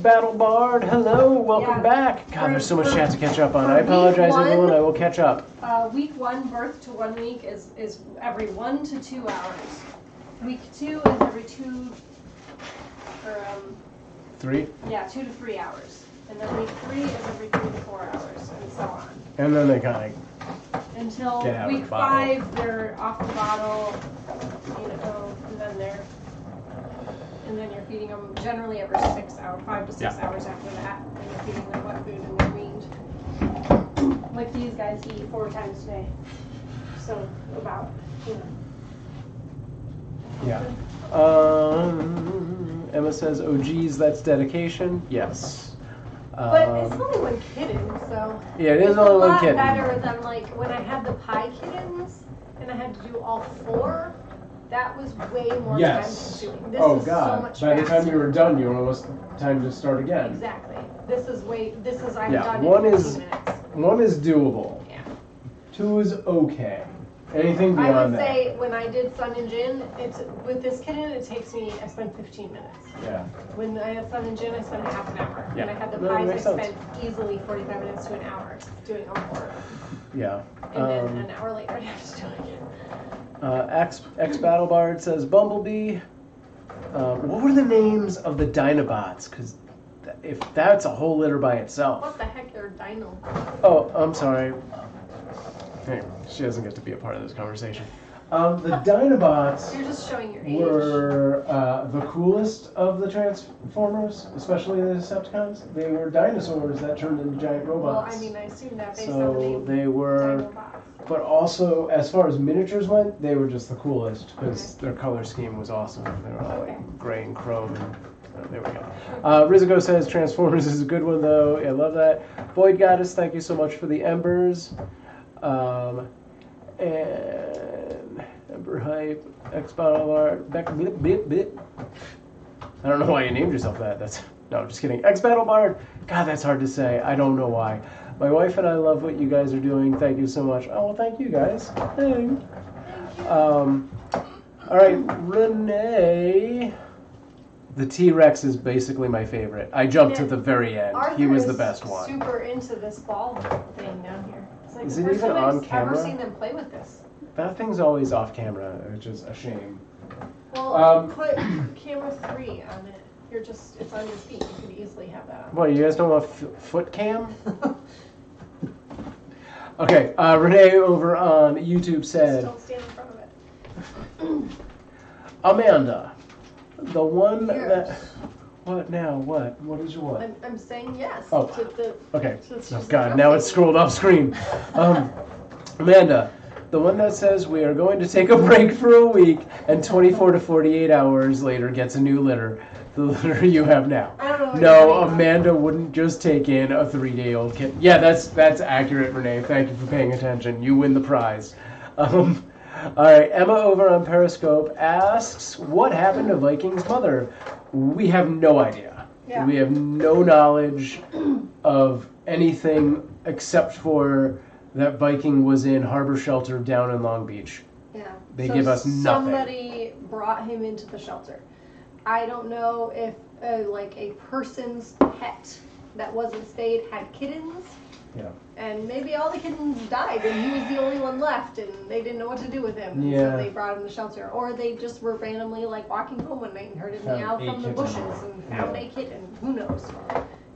Battle Bard, hello, welcome back. God, there's so much chat to catch up on. I apologize, everyone. I will catch up. Week 1, birth to 1 week, is every 1 to 2 hours. Week 2 is every 2 or 3? Yeah, 2 to 3 hours. And then week 3 is every 3 to 4 hours, and so on. And then they kind of until week 5, they're off the bottle, and then you're feeding them generally every 6 hours, 5 to 6 hours after that, and you're feeding them wet food and they're weaned. Like these guys eat 4 times a day, so about, Yeah. Emma says, oh geez, that's dedication. Yes. But it's only 1 kitten, so yeah, it is only 1 kitten. It's a lot better than like when I had the pie kittens and I had to do all 4. That was way more time consuming. This is God. So much By faster. the time you were done, you were almost time to start again. Exactly. I'm done one in 15 is minutes. 1 is doable. Yeah. 2 is okay. Anything beyond that. I would say when I did Sun and Jin, with this kitten, I spent 15 minutes. Yeah. When I had Sun and Jin, I spent half an hour. Yeah. When I had the pies, I spent easily 45 minutes to an hour doing all 4 of them. Yeah. And then an hour later, I have to do it again. X Battle Bard says Bumblebee. What were the names of the Dinobots? Because if that's a whole litter by itself. What the heck are Dino? Oh, I'm sorry. Hey, she doesn't get to be a part of this conversation. The Dinobots You're just showing your age. were the coolest of the Transformers, especially the Decepticons. They were dinosaurs that turned into giant robots. Well, I mean, I assume that based on the name. They were, Dinobots. but also as far as miniatures went, they were just the coolest because their color scheme was awesome. They were all like gray and chrome. And, there we go. Riziko says Transformers is a good one though. Yeah, I love that. Void Goddess, thank you so much for the embers. And Ember Hype, X Battle Art, Beck, blip, blip, blip. I don't know why you named yourself that. No, I'm just kidding. X Battle Bard. God, that's hard to say. I don't know why. My wife and I love what you guys are doing. Thank you so much. Oh, well, thank you guys. Thank you. All right, Renee. The T-Rex is basically my favorite. I jumped to the very end. Arthur he was the best one. Super into this ball thing down here. It's like is the it first even time on I've camera? ever seen them play with this. That thing's always off camera, which is a shame. Well, put camera 3 on it. It's on your feet. You could easily have that on. What, you guys don't want foot cam? Okay, Renee over on YouTube said, Just don't stand in front of it. Amanda, the one Yes. that... What now? What? What is your what? I'm saying yes. Oh, to the, okay. to Oh, just God, now it's scrolled off screen. Amanda, the one that says we are going to take a break for a week and 24 to 48 hours later gets a new litter. The litter you have now. I don't know what No, you're talking Amanda wouldn't just take in a 3-day-old kitten. Yeah, that's accurate, Renee. Thank you for paying attention. You win the prize. All right, Emma over on Periscope asks, what happened to Viking's mother? We have no idea. Yeah. We have no knowledge of anything except for that Viking was in Harbor Shelter down in Long Beach. Yeah. They give us nothing. Somebody brought him into the shelter. I don't know if like a person's pet that wasn't spayed had kittens. Yeah. And maybe all the kittens died and he was the only one left and they didn't know what to do with him. And Yeah. so they brought him to the shelter. Or they just were randomly like walking home one night and heard it Found meow a from the kitten. bushes and found a kitten. Who knows?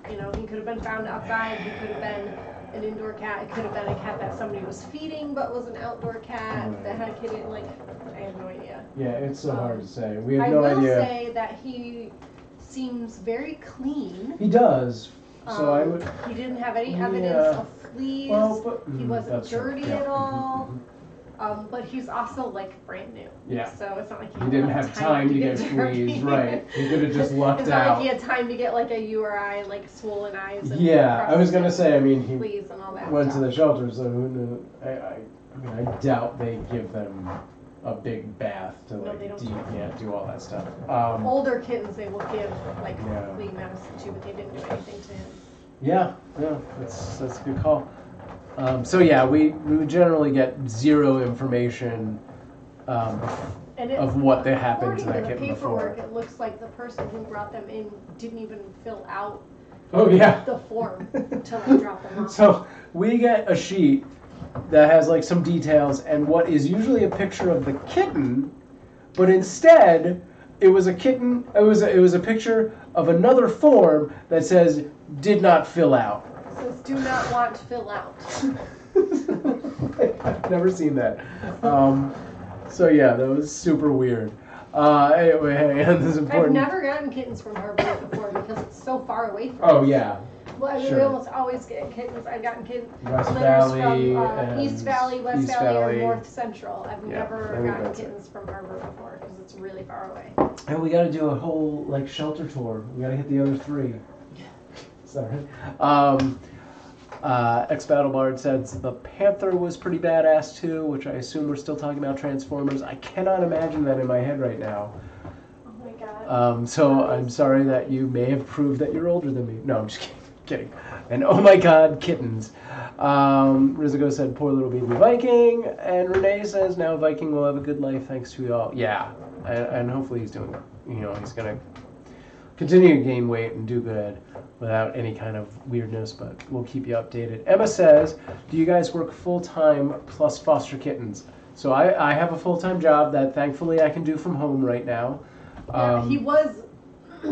You know, he could have been found outside. He could have been an indoor cat. It could have been a cat that somebody was feeding but was an outdoor cat that had a kitten. Like, I have no idea. Yeah, it's so hard to say. We have I no will idea. say that he seems very clean. He does. So I would. He didn't have any evidence Yeah. of fleas. Well, but, He wasn't that's true. dirty Yeah. at all. But he's also like brand new. Yeah. So it's not like He didn't have time to get dirty. fleas, right? He could have just lucked It's not out. like he had time to get like a URI, like swollen eyes. And Yeah, I was gonna say. I mean, he fleas and all that went to stuff. the shelter, so who knew? I mean, I doubt they give them a big bath to like do all that stuff. Older kittens they will give like flea medicine to, but they didn't do anything to him. Yeah, that's a good call. So yeah, we generally get zero information of what happened to that kitten before. It looks like the person who brought them in didn't even fill out the form to like drop them off. So we get a sheet that has like some details and what is usually a picture of the kitten, but instead it was a kitten. It was a picture of another form that says did not fill out. It says do not want to fill out. I've never seen that. So yeah, that was super weird. Anyway, and this is important. I've never gotten kittens from Harbor before because it's so far away from us. Yeah. Well, I mean, we almost always get kittens. I've gotten kittens West Valley from East Valley, West Valley, or North Central. I've never gotten kittens from Harbor before because it's really far away. And we got to do a whole like shelter tour. We got to hit the other 3. Sorry. Ex-Battlebard says the Panther was pretty badass too, which I assume we're still talking about Transformers. I cannot imagine that in my head right now. Oh my god. So I'm sorry that you may have proved that you're older than me. No, I'm just kidding. And oh my god, kittens. Rizigo said poor little baby Viking, and Renee says now Viking will have a good life thanks to y'all. Yeah, and hopefully he's doing, he's gonna continue to gain weight and do good without any kind of weirdness, but we'll keep you updated. Emma says, do you guys work full-time plus foster kittens? So I have a full-time job that thankfully I can do from home right now. He was...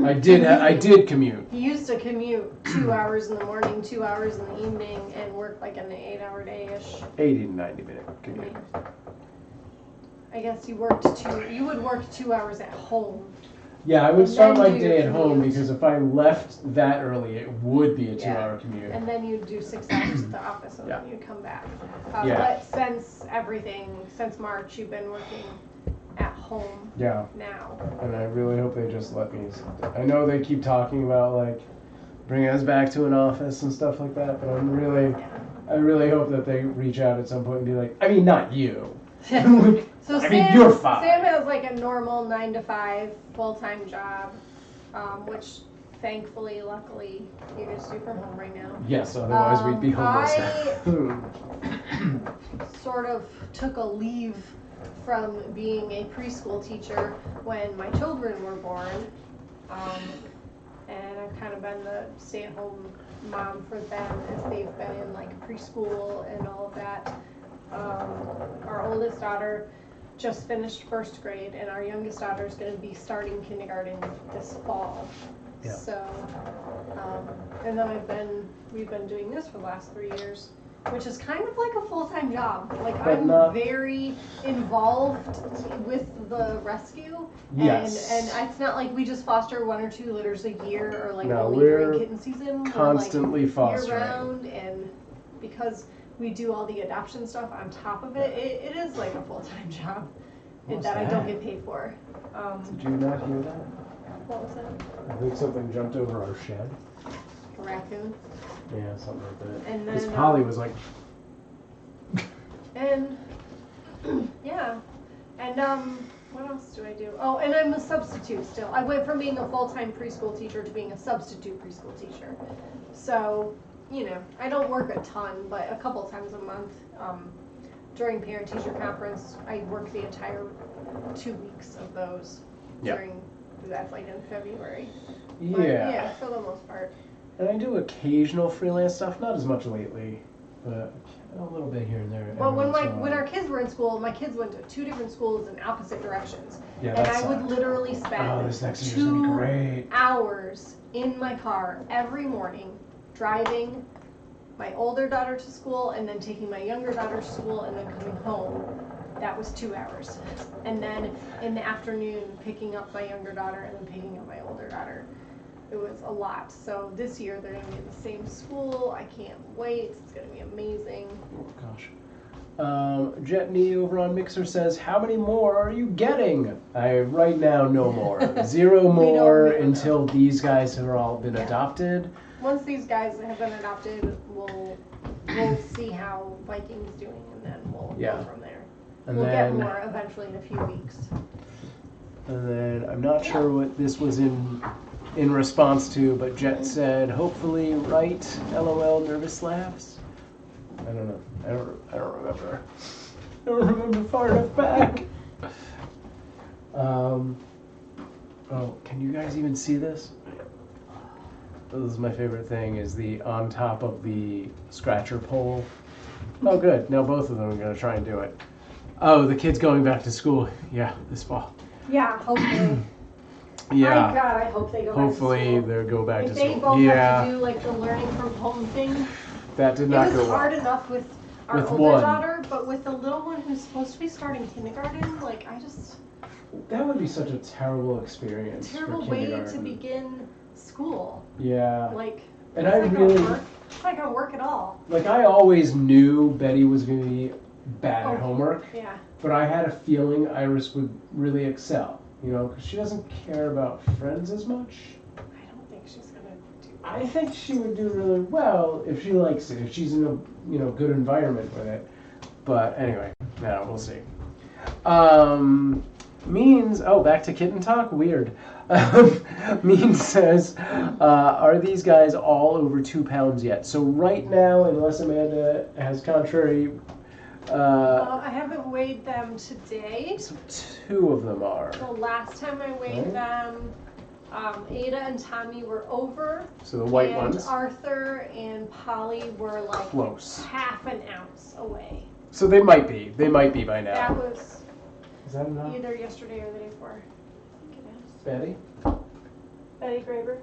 I did commute. He used to commute 2 hours in the morning, 2 hours in the evening, and work like an 8-hour day-ish. 80 to 90-minute commute. I guess you would work 2 hours at home. Yeah, I would start my day at home because if I left that early, it would be a 2-hour commute. And then you'd do 6 hours at the office and then you'd come back. But since March, you've been working at home now. And I really hope they just let me. I know they keep talking about like bringing us back to an office and stuff like that, but I really hope that they reach out at some point and be like, I mean, not you. So you're fine. Sam has like a normal 9 to 5 full-time job, which thankfully, luckily, you guys do from home right now. Yes, otherwise we'd be homeless. I sort of took a leave from being a preschool teacher when my children were born, and I've kind of been the stay-at-home mom for them as they've been in like preschool and all of that. Our oldest daughter just finished first grade, and our youngest daughter is going to be starting kindergarten this fall. Yeah. So, and then we've been doing this for the last 3 years, which is kind of like a full-time job. Like I'm very involved with the rescue, and it's not like we just foster 1 or 2 litters a year, or like only during kitten season. Constantly we're like fostering year-round, and because we do all the adoption stuff on top of it, it is like a full-time job that I don't get paid for. Did you not hear that? What was that? I think something jumped over our shed. A raccoon? Yeah, something like that. And then because Polly was like... And, yeah. And, what else do I do? Oh, and I'm a substitute still. I went from being a full-time preschool teacher to being a substitute preschool teacher. So... I don't work a ton, but a couple times a month during parent-teacher conference, I work the entire 2 weeks of those that's like in February. But, yeah, for the most part. And I do occasional freelance stuff, not as much lately, but a little bit here and there. Well, when our kids were in school, my kids went to 2 different schools in opposite directions. Yeah, and I would literally spend 2 hours in my car every morning driving my older daughter to school and then taking my younger daughter to school and then coming home. That was 2 hours. And then in the afternoon picking up my younger daughter and then picking up my older daughter. It was a lot. So this year they're going to be in the same school. I can't wait. It's going to be amazing. Oh gosh. Jetknee over on Mixer says, how many more are you getting? Right now, no more. 0 more until these guys have all been adopted. Once these guys have been adopted, we'll see how Viking's doing, and then we'll go from there. And we'll then, get more eventually in a few weeks. And then I'm not sure what this was in response to, but Jet said, "Hopefully right." LOL. Nervous laughs. I don't know. I don't remember. I don't remember far enough back. Oh, can you guys even see this? This is my favorite thing, is the on top of the scratcher pole. Oh, good. Now both of them are going to try and do it. Oh, the kid's going back to school. Yeah, this fall. Yeah, hopefully. Yeah. My God, I hope they go Hopefully back to school. they'll go back to school. If they both have to do like the learning from home thing. That did not go well. It was hard enough with our older one daughter, but with the little one who's supposed to be starting kindergarten, like I just... That would be such a terrible experience. Terrible for way to begin school. Yeah. Like, and I really... It's not gonna work at all. Like, I always knew Betty was going to be bad at homework. Yeah. But I had a feeling Iris would really excel. You know, because she doesn't care about friends as much. I don't think she's gonna do that. I think she would do really well if she likes it, if she's in a good environment with it. But anyway, no, we'll see. Means, back to kitten talk? Weird. Means says, are these guys all over 2 pounds yet? So right now, unless Amanda has contrary... I haven't weighed them today. So 2 of them are. The last time I weighed them, Ada and Tommy were over. So the white ones. And Arthur and Polly were like close. Half an ounce away. So they might be. They might be by now. That was... Is that enough? Either yesterday or the day before. I think it is. Betty? Betty Graber.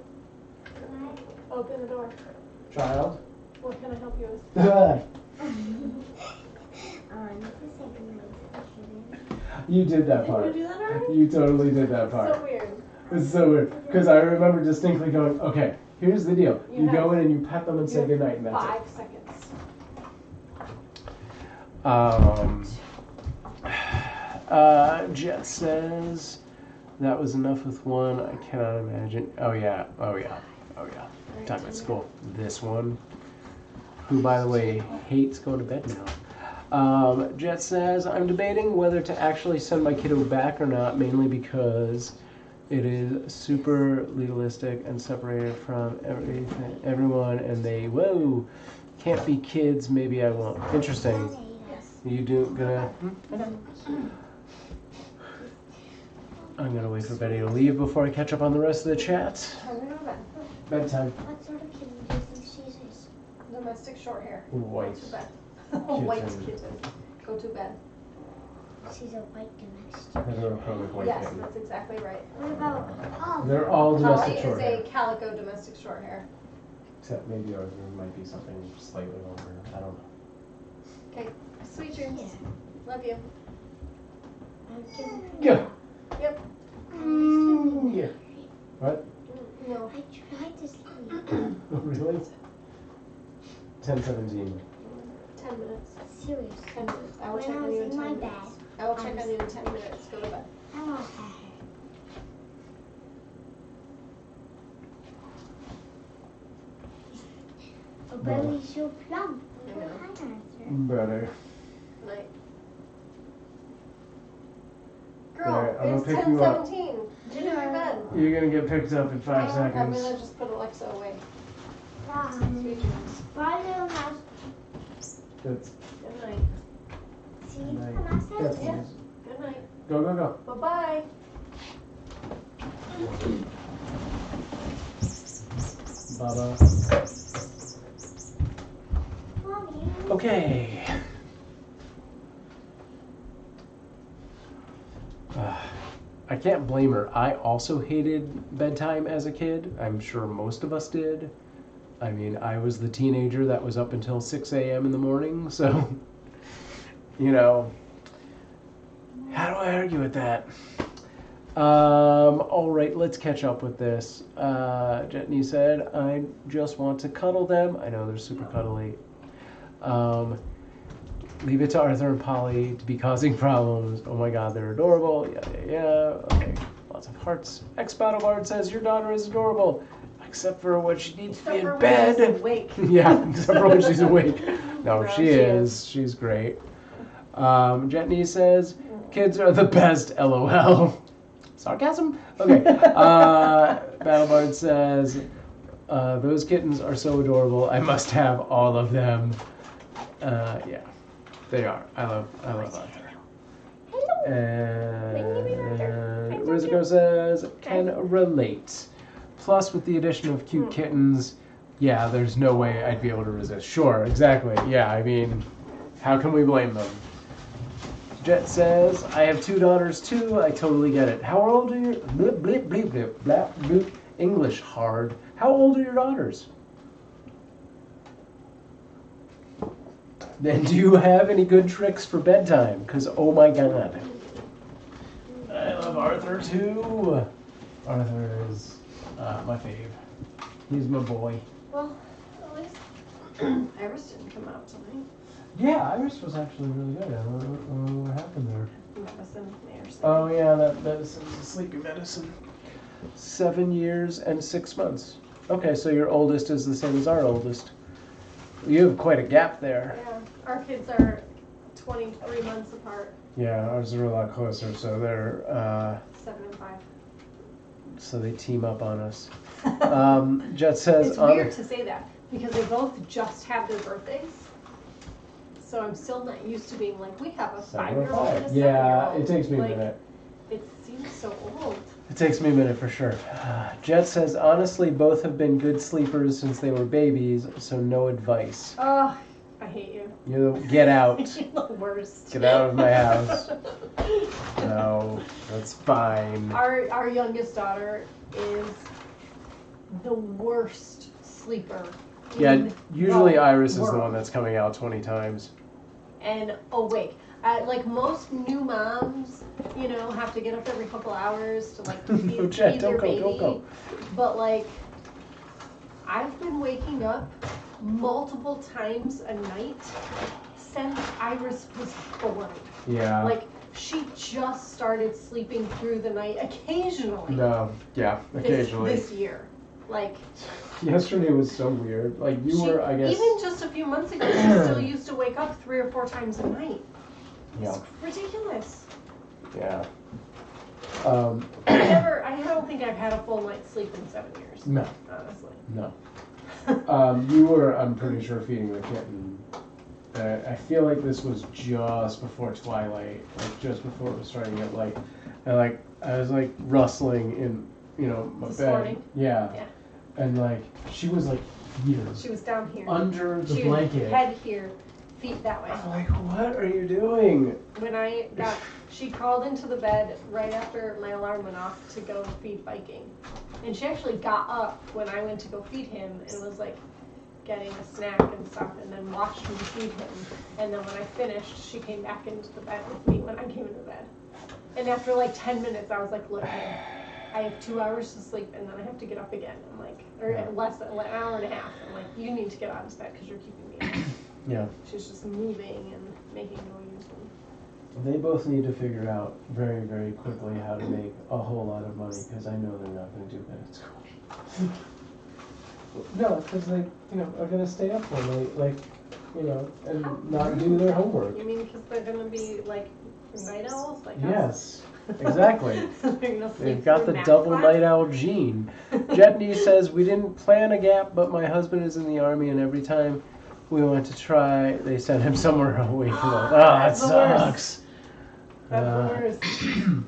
Open the door. Child? What can I help you with? You did that part. Did you do that already? You totally did that part. So weird. It's so weird. Because I remember distinctly going, okay, here's the deal. You go in and you pet them and say goodnight, and that's 5 seconds. Jet says that was enough with one. I cannot imagine. Oh yeah. Time at school. This one, who by the way hates going to bed now. Jet says, I'm debating whether to actually send my kiddo back or not, mainly because it is super legalistic and separated from everyone, and they can't be kids. Maybe I won't. Interesting. I'm gonna wait for Betty to leave before I catch up on the rest of the chat. Bedtime. What sort of kitten do you think she is? Domestic short hair. White. Go to bed. White kitten. Go to bed. She's a white domestic. White yes, kitten. that's exactly right. What about Polly? They're all domestic Polly short hair. is a calico domestic short hair. Except maybe ours might be something slightly longer. I don't know. Okay. Sweet dreams. Yeah. Love you. Yeah. Yep. Yeah. What? No. I tried to sleep. Really? 10:17. 10 minutes. Serious. 10 minutes. I will When check I on was you in in 10 my minutes. bed. I will check on you in 10 minutes. Go to bed. I want to pet her. Oh, Belly's so plump. I know. Hi, Arthur. Better. Night. Girl, Alright, I'm it's gonna pick you up. 10:17. Get in your bed. You're gonna get picked up in 5 I'm seconds. gonna just put Alexa away. Sweet dreams. Bye, little mouse. That's Good night. See, night. I'm not That's saying nice. Good night. Go. Bye-bye. Baba. Mommy. Okay. I can't blame her. I also hated bedtime as a kid. I'm sure most of us did. I mean, I was the teenager that was up until 6 a.m. in the morning, so, you know, how do I argue with that? All right, let's catch up with this. Jetknee said, I just want to cuddle them. I know they're super cuddly. Leave it to Arthur and Polly to be causing problems. Oh my god, they're adorable. Yeah. Okay, lots of hearts. X-BattleBard says, your daughter is adorable. Except for when she needs to be in bed. Awake. Yeah, except for when she's awake. No, No, she is. She's great. Jetknee says, kids are the best, LOL. Sarcasm? Okay. Battlebard says, those kittens are so adorable. I must have all of them. Yeah, they are. I love Arthur. And Riziko says, can relate. Plus, with the addition of cute kittens, yeah, there's no way I'd be able to resist. Sure, exactly. Yeah, I mean, how can we blame them? Jet says, I have 2 daughters too. I totally get it. How old are your... Blip, blip, blip, blip, blap, blip. English hard. How old are your daughters? Then do you have any good tricks for bedtime? Because, oh my god. I love Arthur too. Arthur is my fave. He's my boy. Well, at least Iris didn't come out tonight. Yeah, Iris was actually really good. I don't know what happened there. Medicine, medicine. Oh yeah, that medicine's a sleepy medicine. 7 years and 6 months. Okay, so your oldest is the same as our oldest. You have quite a gap there. Yeah, our kids are 23 months apart. Yeah, ours are a lot closer, so they're 7 and 5. So they team up on us. Jet says, it's weird to say that because they both just had their birthdays. So I'm still not used to being like, we have a 5-year-old and a 7-year-old. Yeah, it takes me a minute. It seems so old. It takes me a minute for sure. Jet says, honestly, both have been good sleepers since they were babies, so no advice. Oh, I hate you. Get out. You're the worst. Get out of my house. No, that's fine. Our youngest daughter is the worst sleeper. Yeah, usually Iris is the one that's coming out 20 times. And awake. Like most new moms, you know, have to get up every couple hours to like feed their baby. Don't go. But like, I've been waking up multiple times a night since Iris was born. Yeah. Like, she just started sleeping through the night occasionally. No, yeah, occasionally. This year. Like, yesterday was so weird. Like, you were, I guess... Even just a few months ago, she still used to wake up 3 or 4 times a night. Yeah. It's ridiculous. Yeah. I don't think I've had a full night's sleep in 7 years. No. Honestly. No. You were, I'm pretty sure, feeding the kitten. I feel like this was just before twilight, like just before it was starting to get light. And I was like rustling in, my this bed. Morning? Yeah. And she was here. She was down here. Under the blanket. Head here, feet that way. I'm like, what are you doing? When she crawled into the bed right after my alarm went off to go feed Viking. And she actually got up when I went to go feed him and was getting a snack and stuff, and then watched me feed him. And then when I finished, she came back into the bed with me when I came into bed. And after 10 minutes, I was like, look, I have 2 hours to sleep, and then I have to get up again. I'm like, or less than an hour and a half. I'm like, you need to get out of bed because you're keeping me up. Yeah. She's just moving and making noise. They both need to figure out very, very quickly how to make a whole lot of money, because I know they're not going to do that at school. No, because they, are going to stay up all night, and not do their homework. You mean because they're going to be night owls like us? Yes, exactly. They've got the double class? night owl gene. Jetknee says, we didn't plan a gap, but my husband is in the Army, and every time we went to try, they sent him somewhere away from us. Oh, that sucks. That's the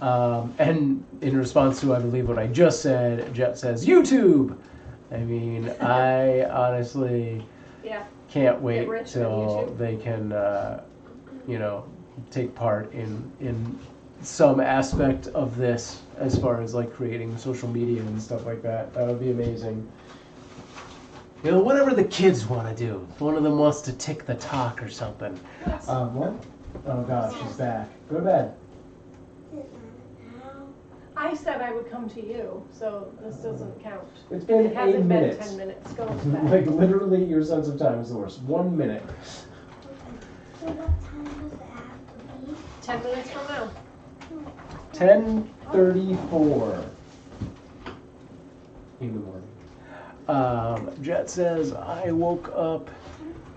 worst. And in response to, I believe, what I just said, Jet says, YouTube! I mean, I honestly can't wait till they can, take part in some aspect of this as far as creating social media and stuff like that. That would be amazing. Whatever the kids want to do. If one of them wants to tick the talk or something. What? Oh gosh, she's back. Go to bed. I said I would come to you, so this doesn't count. It's been 8 minutes. Been 10 minutes. Go to bed. Literally, your sense of time is the worst. 1 minute. So what time does it have to be? 10 minutes from now. 10:34 in the morning. Jet says, I woke up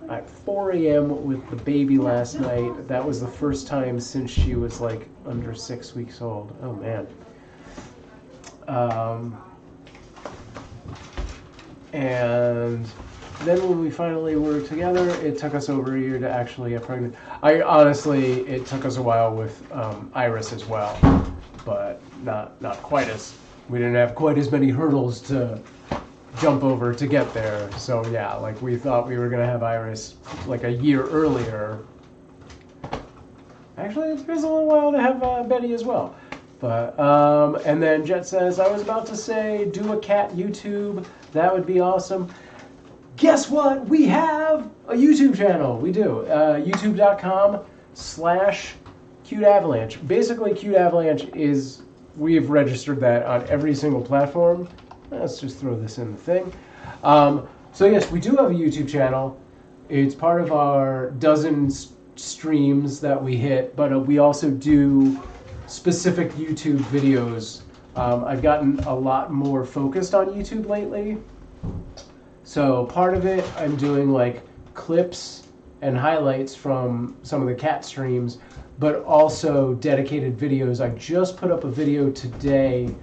at 4 a.m. with the baby last night. That was the first time since she was like under 6 weeks old. Oh man. And then when we finally were together, it took us over a year to actually get pregnant. Honestly, it took us a while with Iris as well, but not quite as, we didn't have quite as many hurdles to jump over to get there. So yeah, like we thought we were gonna have Iris like a year earlier. Actually, it took us a little while to have Betty as well. But and then Jet says, I was about to say do a cat YouTube. That would be awesome. Guess what? We have a YouTube channel. We do. YouTube.com/CuteAvalanche. Basically, Cute Avalanche is, we've registered that on every single platform. Let's just throw this in the thing. So yes, we do have a YouTube channel. It's part of our dozen streams that we hit, but we also do specific YouTube videos. I've gotten a lot more focused on YouTube lately. So part of it, I'm doing like clips and highlights from some of the cat streams, but also dedicated videos. I just put up a video today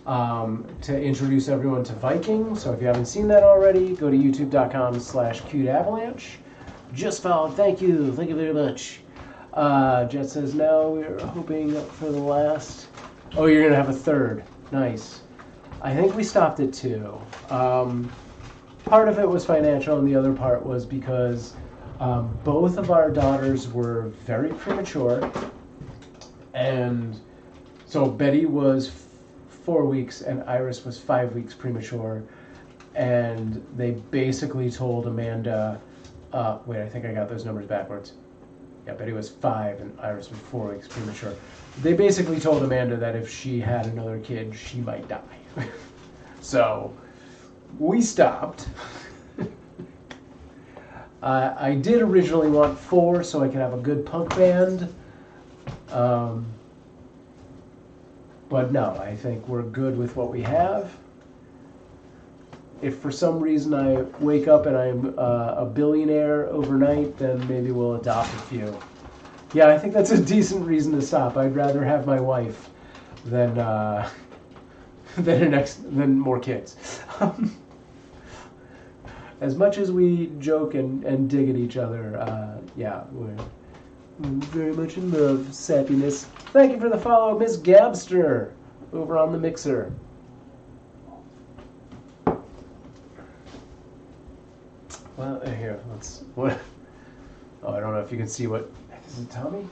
to introduce everyone to Viking. So if you haven't seen that already, go to youtube.com/CuteAvalanche. Just followed. Thank you very much. Jet says, now we're hoping for the last. Oh, you're gonna have a third. Nice. I think we stopped at 2. Part of it was financial, and the other part was because both of our daughters were very premature, and so Betty was 4 weeks and Iris was 5 weeks premature, and they basically told Amanda, wait, I think I got those numbers backwards. Yeah, Betty was 5 and Iris was 4 weeks premature. They basically told Amanda that if she had another kid, she might die. So we stopped. I did originally want 4 so I could have a good punk band. But no, I think we're good with what we have. If for some reason I wake up and I'm a billionaire overnight, then maybe we'll adopt a few. Yeah, I think that's a decent reason to stop. I'd rather have my wife than than more kids. As much as we joke and dig at each other, yeah, we're very much in love. Sappiness. Thank you for the follow, Miss Gabster, over on the Mixer. Well, here, let's. What? Oh, I don't know if you can see what. Is it Tommy?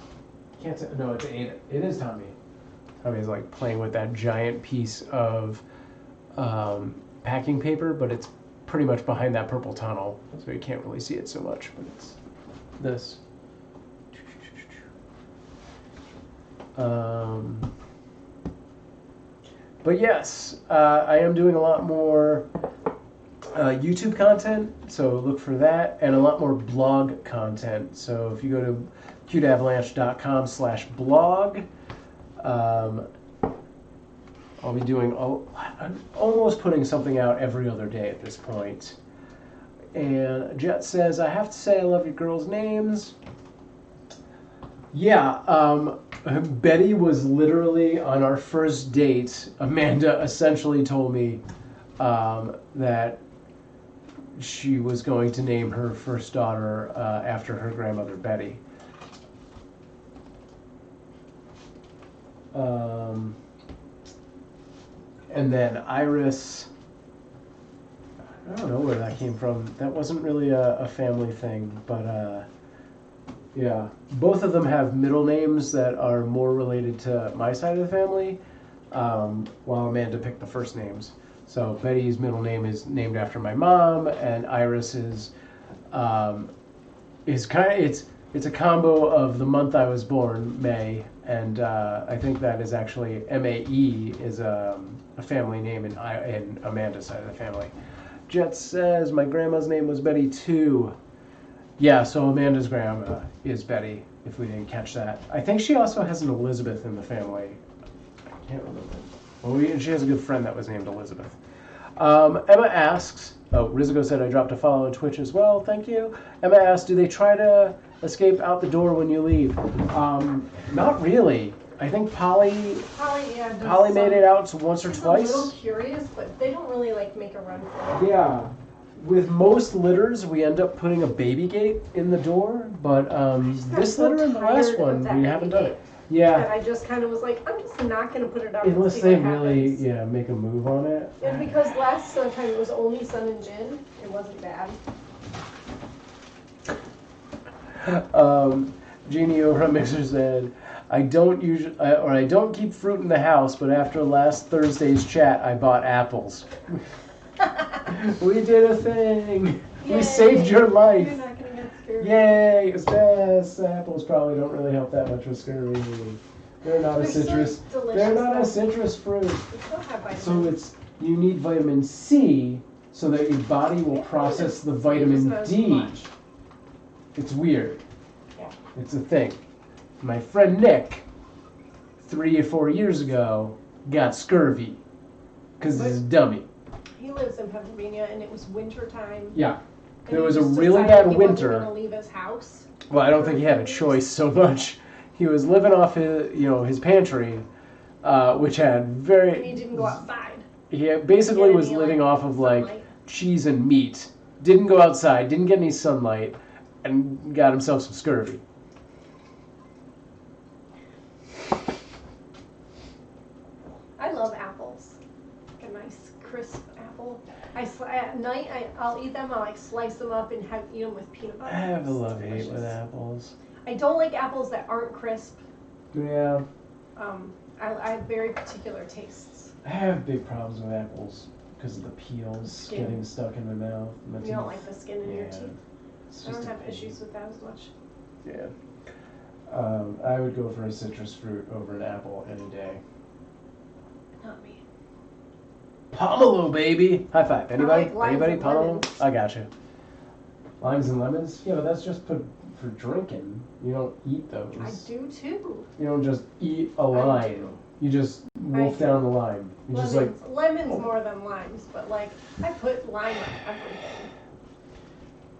Can't say. No, it's Ada. It is Tommy. Tommy's like playing with that giant piece of packing paper, but it's pretty much behind that purple tunnel, so you can't really see it so much. But it's this. But yes, I am doing a lot more YouTube content, so look for that, and a lot more blog content. So if you go to cuteavalanche.com/blog, I'll be doing, I'm almost putting something out every other day at this point. And Jet says, I have to say I love your girls' names. Yeah, Betty was literally on our first date. Amanda essentially told me that she was going to name her first daughter after her grandmother, Betty. And then Iris, I don't know where that came from. That wasn't really a family thing, but yeah. Both of them have middle names that are more related to my side of the family, while Amanda picked the first names. So Betty's middle name is named after my mom, and Iris is kind of, it's a combo of the month I was born, May, and I think that is actually M-A-E is a family name in Amanda's side of the family. Jet says my grandma's name was Betty too. Yeah, so Amanda's grandma is Betty, if we didn't catch that. I think she also has an Elizabeth in the family. I can't remember. Well, she has a good friend that was named Elizabeth. Emma asks, Rizico said I dropped a follow on Twitch as well. Thank you. Emma asks, do they try to escape out the door when you leave? Not really. I think Polly made it out once or twice. I'm a little curious, but they don't really like make a run for it. Yeah. With most litters, we end up putting a baby gate in the door, but this litter and the last one, we haven't done it. Yeah. And I just kind of was like, I'm just not going to put it up. Unless they really, make a move on it. And because last time it was only Sun and Jin, it wasn't bad. Jeannie over on Mixer said, I don't keep fruit in the house, but after last Thursday's chat, I bought apples. We did a thing. Yay. We saved your life. You're not gonna get scurvy. Yay! Yes, apples probably don't really help that much with scurvy. They're not a citrus. They're not a citrus fruit. So you need vitamin C so that your body will process the vitamin D. It's weird. Yeah. It's a thing. My friend Nick, 3 or 4 years ago, got scurvy because he's a dummy. He lives in Pennsylvania, and it was winter time. Yeah, there was a really bad winter. He wasn't going to leave his house. Well, I don't think he had a choice so much. He was living off his pantry, which had very. And he didn't go outside. He basically was living off of like cheese and meat. Didn't go outside. Didn't get any sunlight, and got himself some scurvy. I love apples. Like a nice crisp apple. At night I'll eat them. I'll slice them up and eat them with peanut butter. I have a love-hate with apples. I don't like apples that aren't crisp. Yeah. I have very particular tastes. I have big problems with apples because of the peels getting stuck in my mouth. You don't like the skin in your teeth? I don't have issues with that as much. Yeah. I would go for a citrus fruit over an apple any day. Not me. Pomelo, baby! High five. Anybody? Anybody? Pomelo? I got you. Limes and lemons? Yeah, but that's just for drinking. You don't eat those. I do too. You don't just eat a lime. You just wolf down the lime. You lemons more than limes, but I put lime on everything.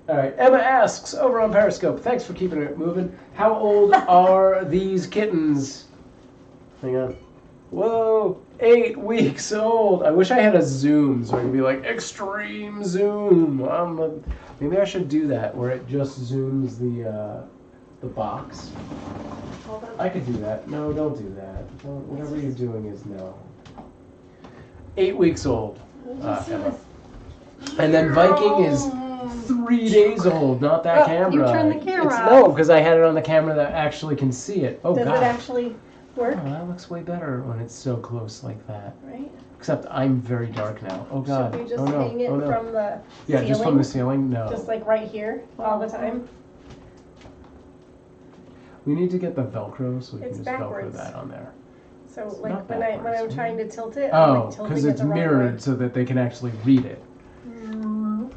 All right. Emma asks over on Periscope. Thanks for keeping it moving. How old are these kittens? Hang on. Whoa, 8 weeks old. I wish I had a zoom so I could be like extreme zoom. Maybe I should do that where it just zooms the box. I could do that. No, don't do that. Whatever you're doing is no. 8 weeks old. Emma. And then Viking is 3 days old. Not that camera. You turned the camera off. No, because I had it on the camera that actually can see it. Oh, God. Does it actually work? Oh, that looks way better when it's so close like that. Right. Except I'm very dark now. Oh, God. Should we just hang it from the ceiling? Just from the ceiling? No. Just right here all the time? We need to get the Velcro so we can just backwards. Velcro that on there. So when I'm trying to tilt it, I'm tilting because it's mirrored so that they can actually read it. Mm-hmm.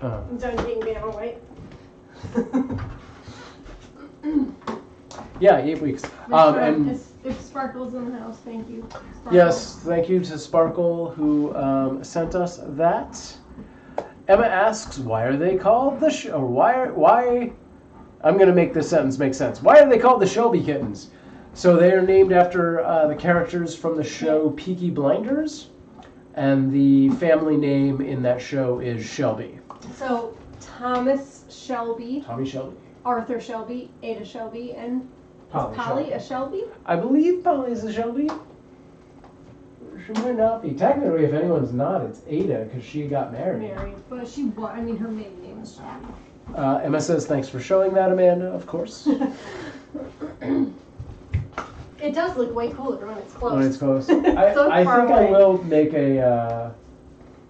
I'm done being Vanna White. Yeah, 8 weeks. And if Sparkle's in the house, thank you. Sparkle. Yes, thank you to Sparkle who sent us that. Emma asks, why are they called the or why? I'm gonna make this sentence make sense. Why are they called the Shelby kittens? So they are named after the characters from the show Peaky Blinders, and the family name in that show is Shelby. So Thomas Shelby, Tommy Shelby, Arthur Shelby, Ada Shelby, and Polly a Shelby? I believe Polly's a Shelby. She might not be. Technically, if anyone's not, it's Ada because she got married. But her maiden name is Shelby. Emma says, thanks for showing that, Amanda, of course. It does look way cooler when it's close. When it's close. I think I will make a,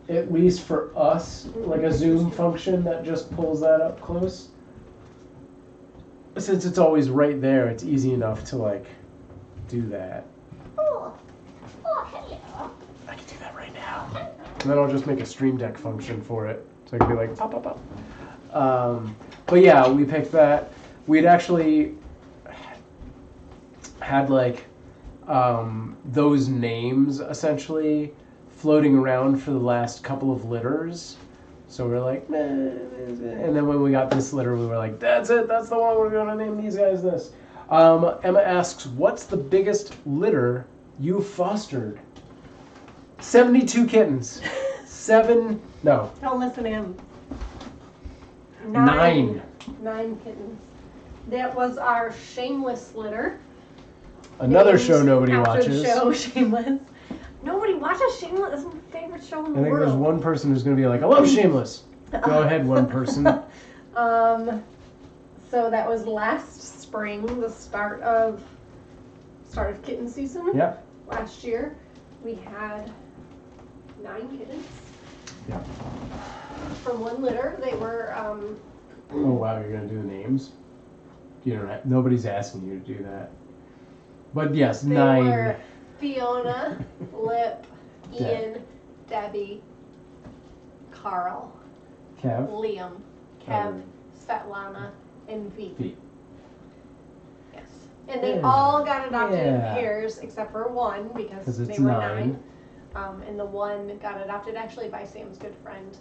at least for us, like a zoom function that just pulls that up close. Since it's always right there, it's easy enough to do that. Oh, hello. I can do that right now. And then I'll just make a Stream Deck function for it. So I can be like, pop, pop, pop. But yeah, we picked that. We'd actually had those names essentially floating around for the last couple of litters. So we're like, meh. And then when we got this litter, we were like, that's it. That's the one we're going to name these guys this. Emma asks, what's the biggest litter you fostered? 72 kittens. No. Don't listen to him. 9. 9 kittens. That was our shameless litter. Another show nobody after watches. The show Shameless. Nobody watches Shameless. It's my favorite show in the world. I think there's one person who's going to be like, I love Shameless. Go ahead, one person. So that was last spring, the start of kitten season. Yeah. Last year, we had 9 kittens. Yeah. From one litter. They were. Oh wow, you're going to do the names? Nobody's asking you to do that. But yes, they 9. They were Fiona, Lip, Ian, Debbie, Carl, Kev, Liam, Kev, Svetlana, and V. Yes. And they all got adopted in pairs except for one because they were 9. And the one got adopted actually by Sam's good friends,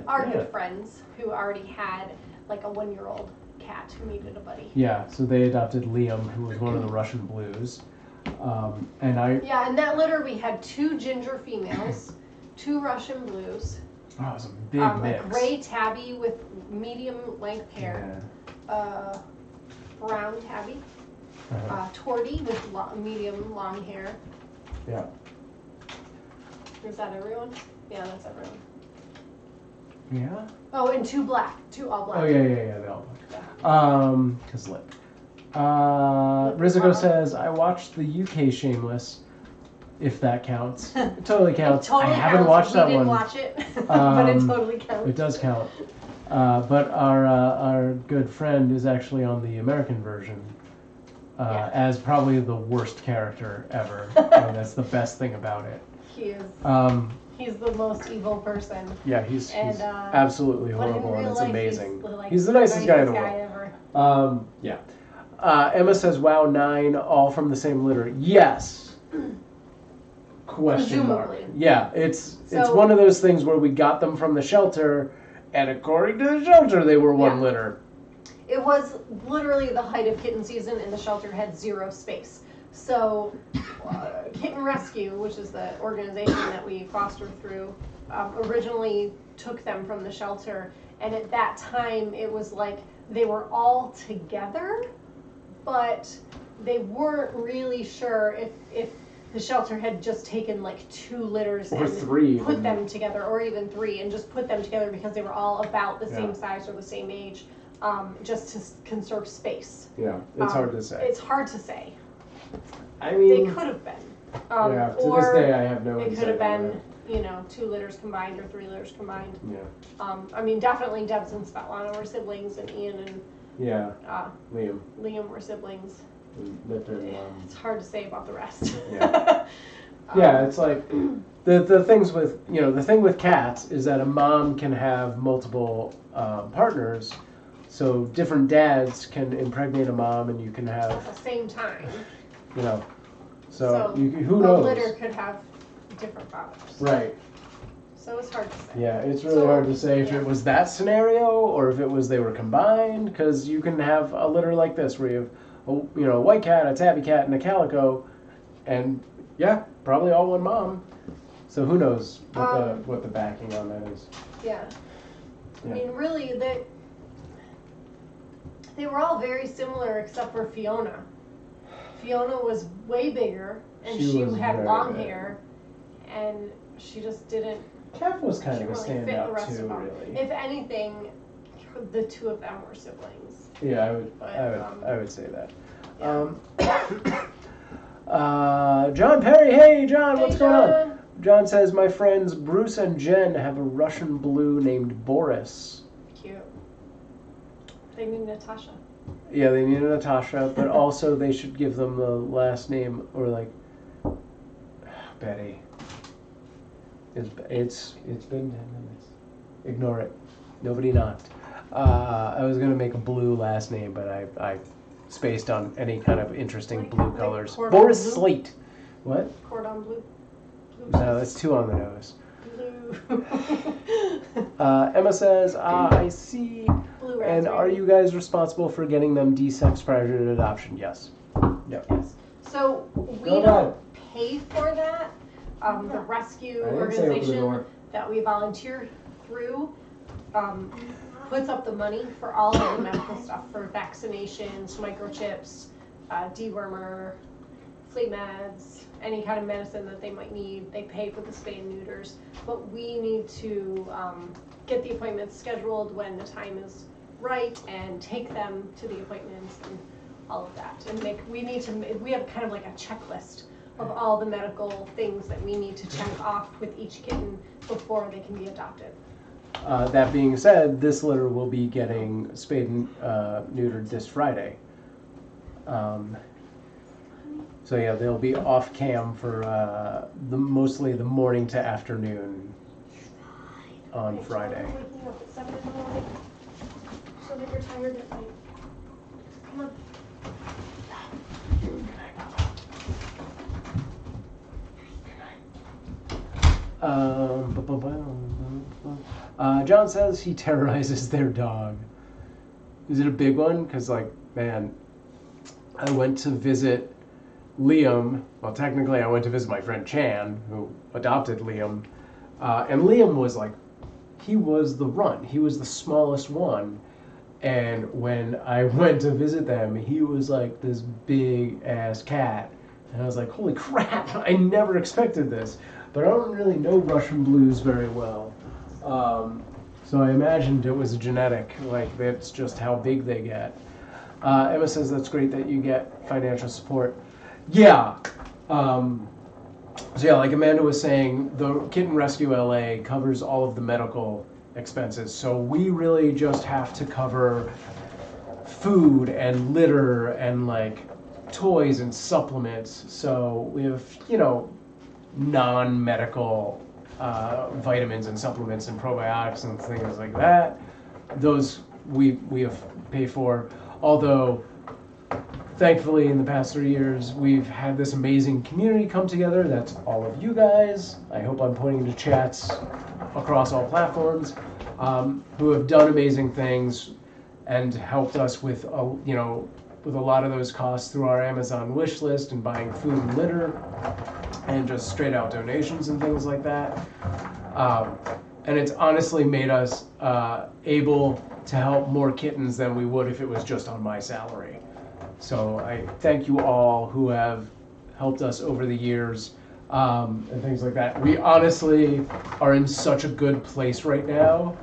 our good friends who already had like a 1-year-old cat who needed a buddy. Yeah, so they adopted Liam, who was one of the Russian Blues. Yeah, in that litter we had 2 ginger females, 2 Russian Blues. Oh, it was a big mix. A gray tabby with medium length hair, brown tabby, tortie with medium long hair. Yeah. Is that everyone? Yeah, that's everyone. Yeah? Oh, and 2 black. 2 all black. Oh, yeah, they all black. Because Lip. Rizico says, I watched the UK Shameless, if that counts. It totally counts. I haven't watched that one. We didn't watch it, but it totally counts. It does count. But our good friend is actually on the American version as probably the worst character ever. That's the best thing about it. He is. He's the most evil person. Yeah, he's absolutely horrible, and it's amazing. He's the nicest guy in the world. Yeah. Emma says, wow, 9, all from the same litter. Yes. Question mark. Yeah, it's one of those things where we got them from the shelter, and according to the shelter, they were one litter. It was literally the height of kitten season, and the shelter had 0 space. So, Kitten Rescue, which is the organization that we fostered through, originally took them from the shelter, and at that time it was like they were all together, but they weren't really sure if the shelter had just taken like 2 litters or and 3 put them together, or even 3, and just put them together because they were all about the same size or the same age, just to conserve space. Yeah, it's hard to say. It's hard to say. I mean, they could have been. To this day, I have no idea. It could have been, 2 litters combined or 3 litters combined. Yeah. I mean, definitely Debs and Svetlana were siblings, and Ian and Liam were siblings. It's hard to say about the rest. Yeah. Yeah, it's like the things with the thing with cats is that a mom can have multiple partners, so different dads can impregnate a mom, and you can have at the same time. So who knows? A litter could have different fathers. Right. So it's hard to say. Yeah, it's really hard to say if it was that scenario or if it was they were combined, because you can have a litter like this where you have a white cat, a tabby cat, and a calico, and probably all one mom. So who knows what the backing on that is? Yeah. I mean, really, they were all very similar except for Fiona. Fiona was way bigger, and she had long hair, and she just didn't. Kev was kind of a standout too, really. If anything, the 2 of them were siblings. Yeah, I would say that. John Perry, hey John, what's going on? John says, my friends Bruce and Jen have a Russian Blue named Boris. Cute. They need Natasha. Yeah, they need a Natasha, but also they should give them the last name, or like Betty. It's been 10 minutes. Ignore it. Nobody knocked. I was gonna make a Blue last name, but I spaced on any kind of interesting Like- blue like colors. cordon Boris blue? slate. What? Cordon bleu. No, that's 2 on the nose. Blue. Emma says, I see. Blue And raspberry. are you guys responsible for getting them desexed prior to adoption? Yes. Yep. Yes. So we Go don't pay for that. The rescue I didn't say open the organization door. that we volunteer through puts up the money for all of the medical stuff, for vaccinations, microchips, dewormer, flea meds, any kind of medicine that they might need. They pay for the spay and neuters, but we need to get the appointments scheduled when the time is right and take them to the appointments and all of that. And we have kind of like a checklist of all the medical things that we need to check off with each kitten before they can be adopted. That being said, this litter will be getting spayed and neutered this Friday. So yeah, they'll be off cam for mostly the morning to afternoon on Friday. Waking up at 7 in the morning so that you're tired at night. Come on. John says he terrorizes their dog. Is it a big one? Because, like, man, I went to visit Liam. Well, technically, I went to visit my friend Chan, who adopted Liam. And Liam was like, he was the runt. He was the smallest one. And when I went to visit them, he was like this big ass cat. And I was like, holy crap, I never expected this. But I don't really know Russian blues very well. So I imagined it was genetic, like that's just how big they get. Emma says that's great that you get financial support. Yeah. So yeah, like Amanda was saying, the Kitten Rescue LA covers all of the medical expenses. So we really just have to cover food and litter and like toys and supplements. So we have, non-medical vitamins and supplements and probiotics and things like that. Those we have pay for. Although, thankfully, in the past 3 years, we've had this amazing community come together. That's all of you guys. I hope I'm pointing to chats across all platforms who have done amazing things and helped us with with a lot of those costs through our Amazon wish list and buying food and litter and just straight out donations and things like that. And it's honestly made us able to help more kittens than we would if it was just on my salary. So I thank you all who have helped us over the years and things like that. We honestly are in such a good place right now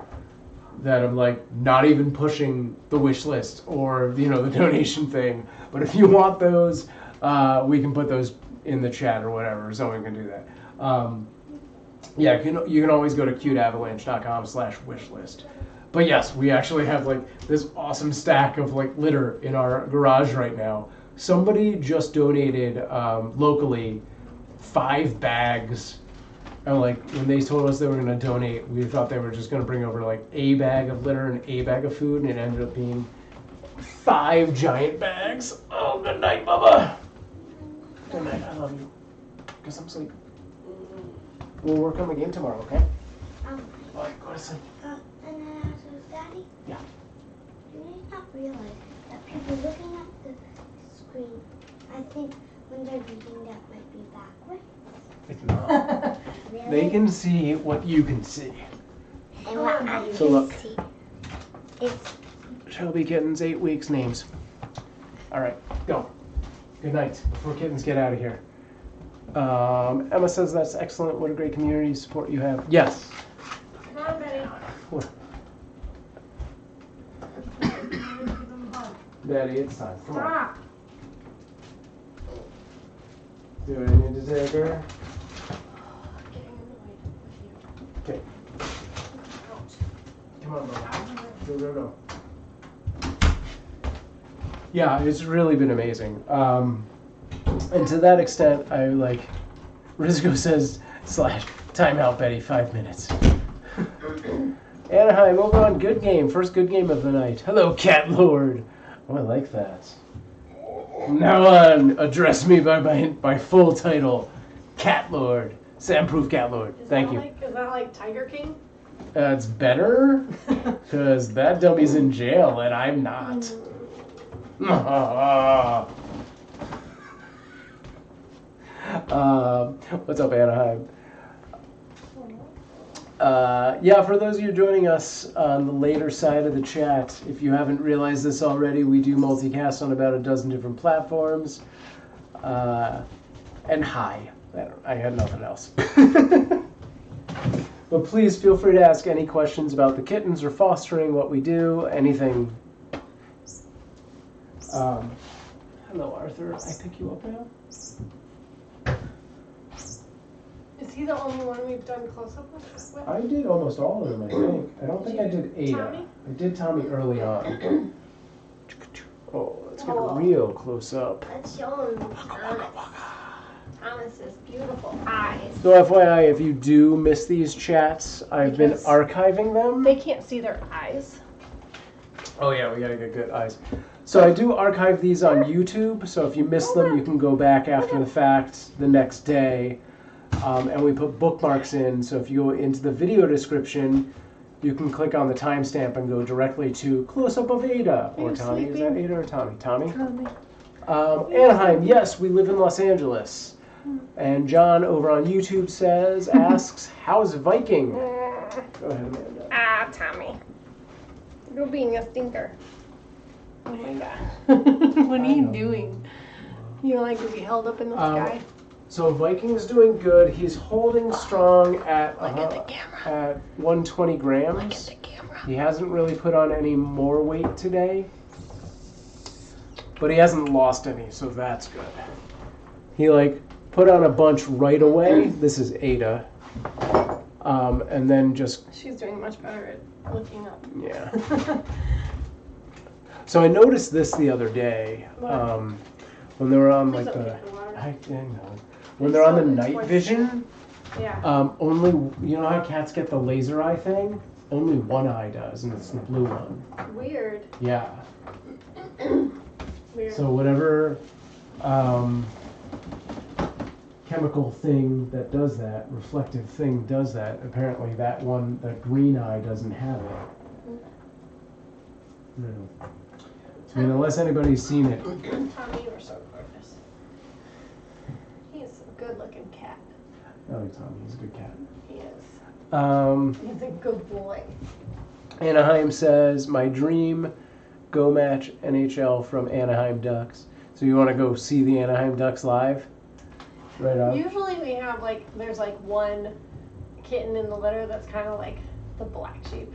that I'm like not even pushing the wish list or the donation thing. But if you want those, we can put those in the chat or whatever. Someone can do that. Yeah, you can always go to cuteavalanche.com/wishlist. But yes, we actually have like this awesome stack of like litter in our garage right now. Somebody just donated locally 5 bags. And like when they told us they were going to donate, we thought they were just going to bring over like a bag of litter and a bag of food, and it ended up being 5 giant bags. Oh, good night, Bubba. Good night, I love you. Get some sleep. We'll work on the game tomorrow, okay? Bye, go to sleep. And then I asked Daddy? Yeah. You may not realize that people looking at the screen, I think when they're reading that might be backwards. It's not. Really? They can see what you can see. And what I So can look. see. It's Shelby Kittens, 8 weeks, names. All right, go. Good night, before kittens get out of here. Emma says that's excellent. What a great community support you have. Yes. Come on, Betty. Daddy, it's time. Come on. Stop. Do what I need to take her. Getting annoyed with you. Okay. Come on, bro. Go. Yeah, it's really been amazing. And to that extent, I like, Rizzo says, /timeout Betty, 5 minutes. Anaheim, over on Good Game. First good game of the night. Hello, Cat Lord. Oh, I like that. From now on, address me by my full title, Cat Lord. Sam-proof Cat Lord. Thank you. Is that like Tiger King? It's better, because that dummy's in jail and I'm not. What's up, Anaheim? Yeah, for those of you joining us on the later side of the chat, if you haven't realized this already, we do multicast on about a dozen different platforms. And hi. I had nothing else. But please feel free to ask any questions about the kittens or fostering, what we do, anything. Hello, Arthur. I pick you up now? Is he the only one we've done close-up with? I did almost all of them, I think. I don't think I did Ada. Tommy? I did Tommy early on. Oh, let's get real close up. Let's show him Thomas's beautiful eyes. So FYI, if you do miss these chats, I've been archiving them. They can't see their eyes. Oh yeah, we gotta get good eyes. So I do archive these on YouTube, so if you miss them, you can go back after the fact the next day. And we put bookmarks in, so if you go into the video description, you can click on the timestamp and go directly to close-up of Ada. Or Tommy. Is that Ada or Tommy? Tommy? Anaheim, yes, we live in Los Angeles. And John over on YouTube asks, how's Viking? Go ahead, Amanda. Tommy. You're being a stinker. Oh my god. What are you doing? You don't like to be held up in the sky? So Viking's doing good. He's holding strong at at 120 grams. Look at the camera. He hasn't really put on any more weight today. But he hasn't lost any, so that's good. He put on a bunch right away. This is Ada. And then just... She's doing much better at looking up. Yeah. So I noticed this the other day. When they were on when they're on the night vision. Yeah. Only, you know how cats get the laser eye thing? Only one eye does, and it's the blue one. Weird. Yeah. Weird. So whatever chemical thing that does that, reflective thing does that, apparently that green eye doesn't have it. No. I mean, unless anybody's seen it. Tommy, you're so gorgeous. He's a good-looking cat. I like Tommy. He's a good cat. He is. He's a good boy. Anaheim says, my dream, go match NHL from Anaheim Ducks. So you want to go see the Anaheim Ducks live? Right on. Usually we have there's one kitten in the litter that's kind of like the black sheep.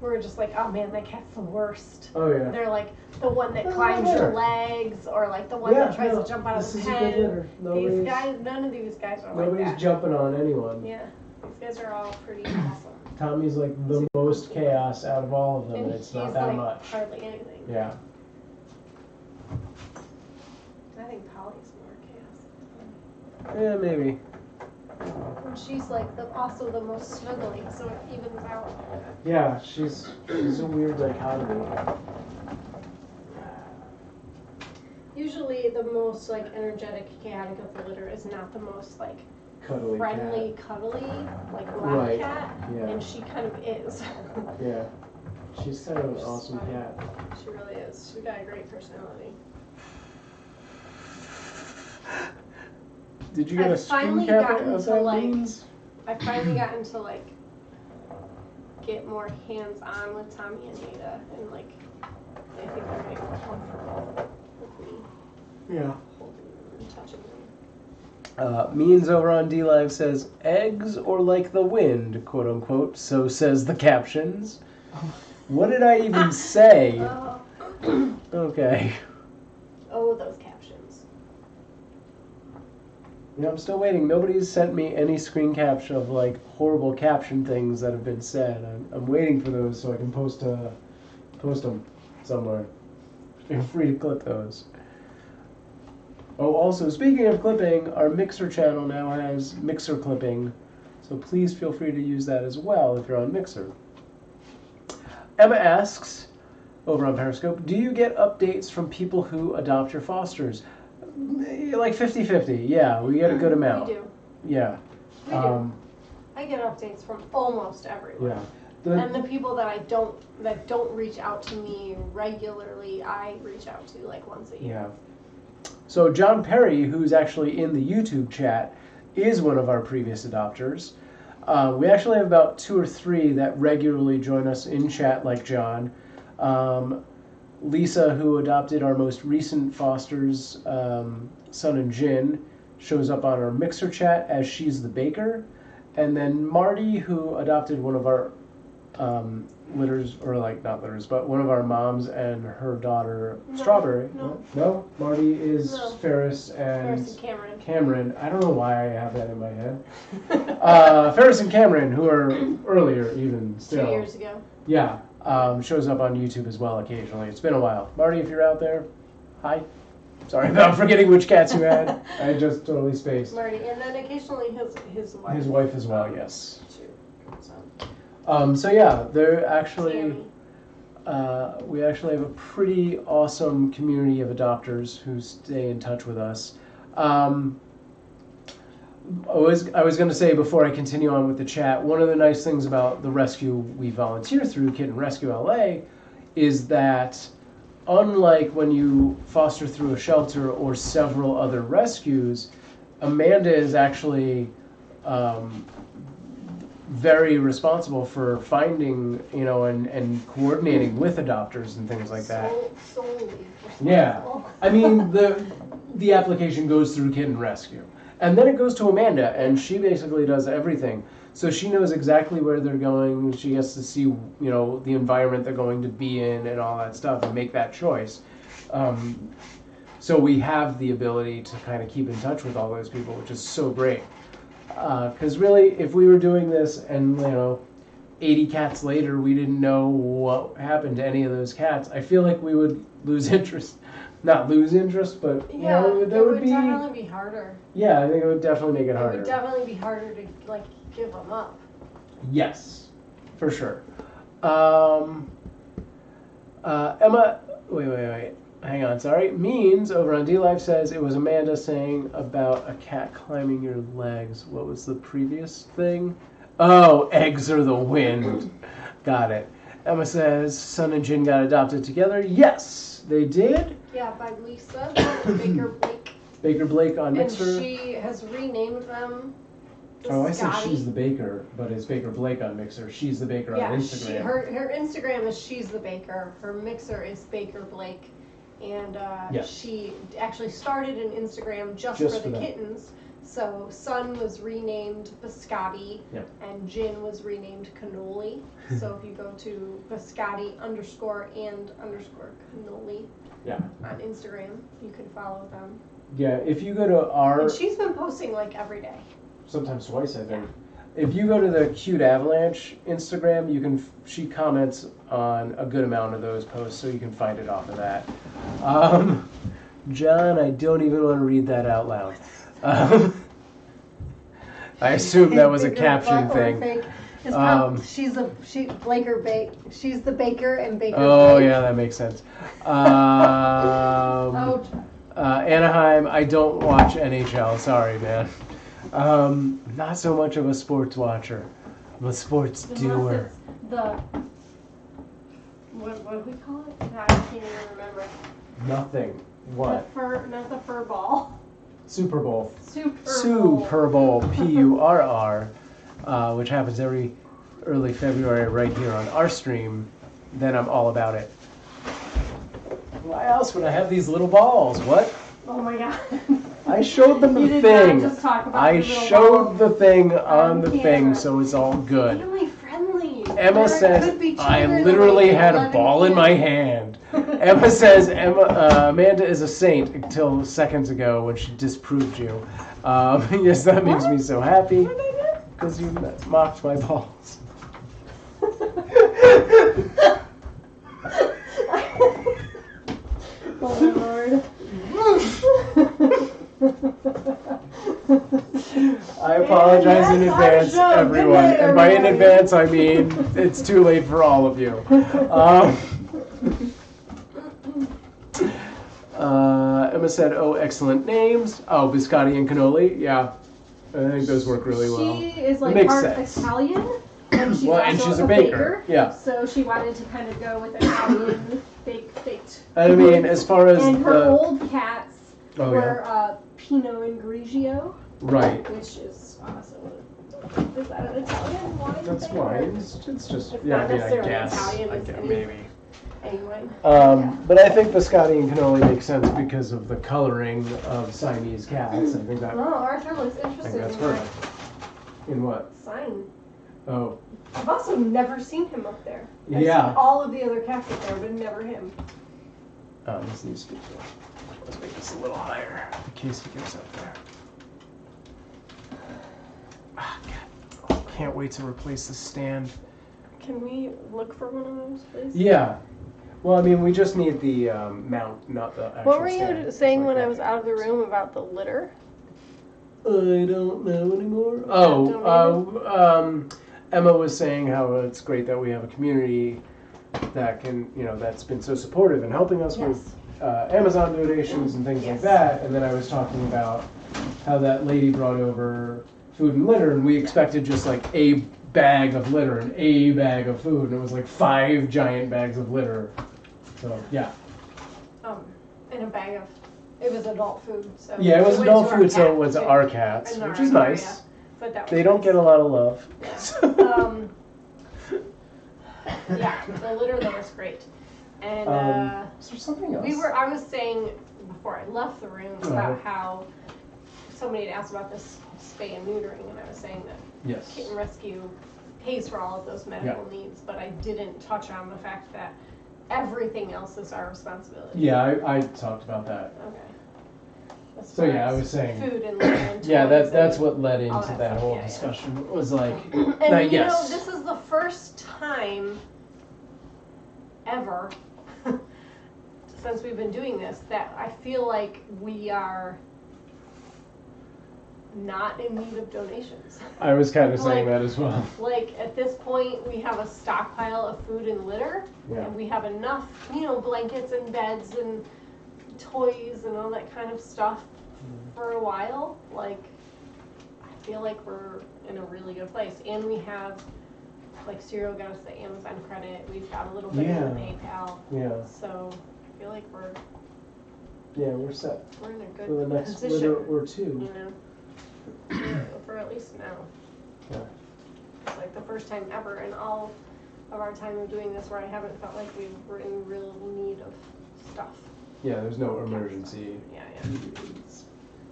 We're just like, oh man, that cat's the worst. Oh yeah. They're the one that climbs your legs, or the one that tries to jump out of the pen. These guys, none of these guys are like that. Nobody's jumping on anyone. Yeah, these guys are all pretty awesome. Tommy's the most chaos out of all of them, and it's not that much. Hardly anything. Yeah. I think Polly's more chaos. Yeah, maybe. And she's also the most snuggly, so it evens out. Yeah, she's a weird dichotomy. Usually the most energetic chaotic of the litter is not the most cuddly friendly, cat. cuddly, black Right. cat, Yeah. and she kind of is. Yeah. She's kind of an awesome cat. She really is. She's got a great personality. Did you get a screen cap of that means? I've finally gotten to get more hands-on with Tommy and Ada, and I think they're getting more comfortable with me. Yeah. Holding them and touching them. Means over on DLive says, eggs or like the wind, quote unquote, so says the captions. What did I even say? Okay. Oh, those captions. Yeah, I'm still waiting. Nobody's sent me any screen capture of horrible caption things that have been said. I'm waiting for those so I can post them somewhere. Feel free to clip those. Oh, also, speaking of clipping, our Mixer channel now has Mixer clipping, so please feel free to use that as well if you're on Mixer. Emma asks, over on Periscope. Do you get updates from people who adopt your fosters? Like 50-50. Yeah, we get a good amount. We do. Yeah. We do. I get updates from almost everyone. Yeah. And the people that don't reach out to me regularly, I reach out to like once a year. Yeah. So John Perry, who's actually in the YouTube chat, is one of our previous adopters. We actually have about 2 or 3 that regularly join us in chat, like John. Lisa, who adopted our most recent fosters, Son and Jin, shows up on our Mixer chat as She's the Baker. And then Marty, who adopted one of our litters, or like not litters, but one of our moms and her daughter, Strawberry. No, Marty is Ferris and Cameron. I don't know why I have that in my head. Ferris and Cameron, who are earlier even still. 2 years ago. Yeah, shows up on YouTube as well occasionally. It's been a while. Marty, if you're out there, hi. Sorry about forgetting which cats you had. I just totally spaced. Marty, and then occasionally his wife. His wife as well, yes. So. So yeah, they're actually, we actually have a pretty awesome community of adopters who stay in touch with us. I was going to say before I continue on with the chat, one of the nice things about the rescue we volunteer through, Kitten Rescue LA, is that unlike when you foster through a shelter or several other rescues, Amanda is actually very responsible for finding, and coordinating with adopters and things like that. Solely. Yeah, I mean the application goes through Kitten Rescue, and then it goes to Amanda, and she basically does everything. So she knows exactly where they're going. She gets to see, the environment they're going to be in and all that stuff, and make that choice. So we have the ability to kind of keep in touch with all those people, which is so great. Because really, if we were doing this and 80 cats later we didn't know what happened to any of those cats, I feel like we would lose interest. Not lose interest, but there would definitely be harder. Yeah, I think it would definitely make it harder. It would definitely be harder to give them up. Yes, for sure. Emma, wait. Hang on, sorry. Means over on DLive says it was Amanda saying about a cat climbing your legs. What was the previous thing? Oh, eggs are the wind. Got it. Emma says Son and Jin got adopted together. Yes, they did. Yeah, by Lisa Baker Blake. Baker Blake on Mixer. And she has renamed them. Oh, I said She's the Baker, but it's Baker Blake on Mixer. She's the Baker on Instagram. Her Instagram is She's the Baker. Her Mixer is Baker Blake. And she actually started an Instagram just for the kittens. So Son was renamed Biscotti, and Jin was renamed Cannoli. So if you go to Biscotti _and_Cannoli on Instagram, you can follow them. Yeah, if you go to our... And she's been posting every day. Sometimes twice, I think. If you go to the Cute Avalanche Instagram, she comments on a good amount of those posts, so you can find it off of that. John, I don't even want to read that out loud. I assume that was a caption thing. She's the Baker and Baker. Oh yeah, that makes sense. Anaheim, I don't watch NHL. Sorry, man. Not so much of a sports watcher. I'm a sports doer. What do we call it? I can't even remember. Nothing. What? Not the fur ball. Super Bowl. Super Bowl, PURR, which happens every early February right here on our stream. Then I'm all about it. Why else would I have these little balls? What? Oh my god. I showed them the thing. I showed the thing on the thing, so it's all good. Family friendly. Emma says, I literally had a ball in my hand. Emma says, Amanda is a saint until seconds ago when she disproved you. Yes, that makes me so happy. Because you mocked my balls. Oh, Lord. I apologize in advance, everyone. And by in advance, I mean it's too late for all of you. Emma said, "Oh, excellent names." Oh, biscotti and cannoli. Yeah, I think those work really well. She is It like makes part sense. Italian, and she's and also she's a a baker. Yeah. So she wanted to kind of go with Italian baked. I mean, as far as and her old cats Oh, were Pinot and Grigio, right. which is awesome. Is that an Italian wine? That's thing, wine. or- It's just It's yeah. not I mean, I necessarily guess. Italian, I it's guess any- maybe. Anyway. But I think biscotti and cannoli makes sense because of the coloring of Siamese cats. I think that. No, Arthur looks I think interested that's in my perfect. In what? sign. Oh, I've also never seen him up there. I've Yeah. seen all of the other cats up there, but never him. this needs to be. Let's make this a little higher in case he gets up there. Ah, God. Can't wait to replace the stand. Can we look for one of those, please? Yeah. Well, I mean, we just need the mount, not the actual What were stand. you saying Like when that. I was out of the room about the litter? I don't know anymore. Emma was saying how it's great that we have a community that can, that's been so supportive and helping us with Amazon donations and things like that. And then I was talking about how that lady brought over food and litter, and we expected just like a bag of litter and a bag of food, and it was like 5 giant bags of litter. So yeah. In a bag of, it was adult food, so. Yeah, it was went adult to our food, so it cat, was too. our cats, And which our is nice. area, but that was They don't nice. get a lot of love. Yeah, the litter though was great. And is there something else? I was saying before I left the room about how somebody had asked about this spay and neutering, and I was saying that Yes. Kitten Rescue pays for all of those medical needs, but I didn't touch on the fact that everything else is our responsibility. Yeah, I talked about that. Okay. As So far yeah, I as was saying. food and litter and Yeah, toys that's and what led into all that that stuff, whole yeah. discussion. Was like, And yes. this is the first time ever since we've been doing this that I feel like we are not in need of donations. I was kind of saying Like- that as well. Like at this point we have a stockpile of food and litter, Yeah. and we have enough, blankets and beds and toys and all that kind of stuff for a while. Like, I feel like we're in a really good place, and we have, like, Cyril got us the Amazon credit. We've got a little bit of the PayPal. Yeah. So I feel like we're We're set in a good for the next position. litter or two. For at least now. Yeah. It's like the first time ever in all of our time of doing this where I haven't felt like we were in real need of stuff. Yeah, there's no emergency. Yeah.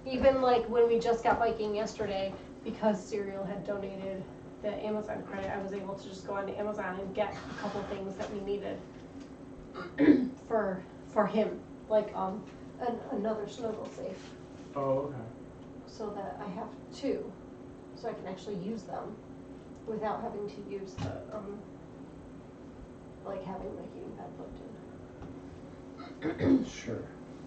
Even like when we just got Viking yesterday, because Cyril had donated the Amazon credit, I was able to just go onto Amazon and get a couple things that we needed for him, like another Snuggle Safe, Oh, okay. so that I have 2, so I can actually use them without having to use the like having the heating pad plugged in. Sure.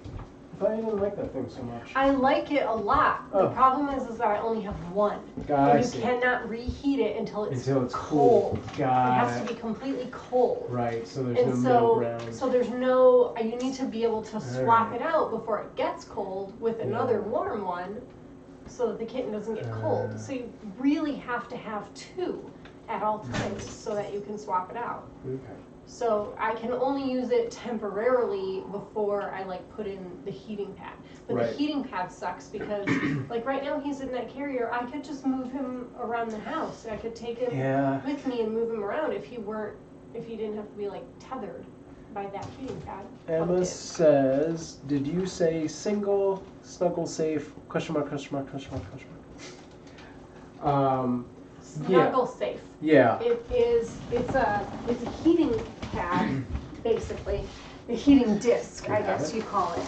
I thought you didn't like that thing so much. I like it a lot. Oh. The problem is that I only have 1. I And you see. cannot reheat it until it's cool. It Got has to be completely cold. Right, so there's And no middle ground. so there's no, you need to be able to swap it out before it gets cold with another warm one so that the kitten doesn't get cold. So you really have to have 2 at all times so that you can swap it out. Okay. So I can only use it temporarily before I put in the heating pad. But Right. the heating pad sucks because right now he's in that carrier. I could just move him around the house. I could take him with me and move him around if he didn't have to be tethered by that heating pad. Emma says, did you say single, snuggle safe, question mark, question mark, question mark, question mark? Snuggle Safe. Yeah. It's a heating pad, basically. A heating disc, I guess you call it.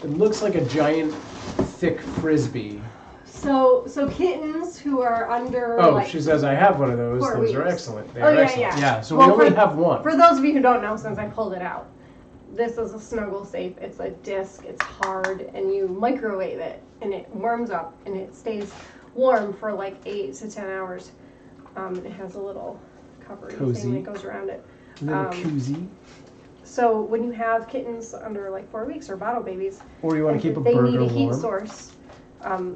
It looks like a giant, thick frisbee. So kittens who are under She says I have one of those. 4 Those are weeks. excellent. They Oh, are yeah, excellent. yeah. So Well, we only have one. For those of you who don't know, since I pulled it out, this is a Snuggle Safe. It's a disc, it's hard, and you microwave it, and it warms up, and it stays warm for 8 to 10 hours. It has a little cover thing that goes around it. Little koozie. So when you have kittens under like 4 weeks or bottle babies, or you want to keep a burger warm. They need a heat source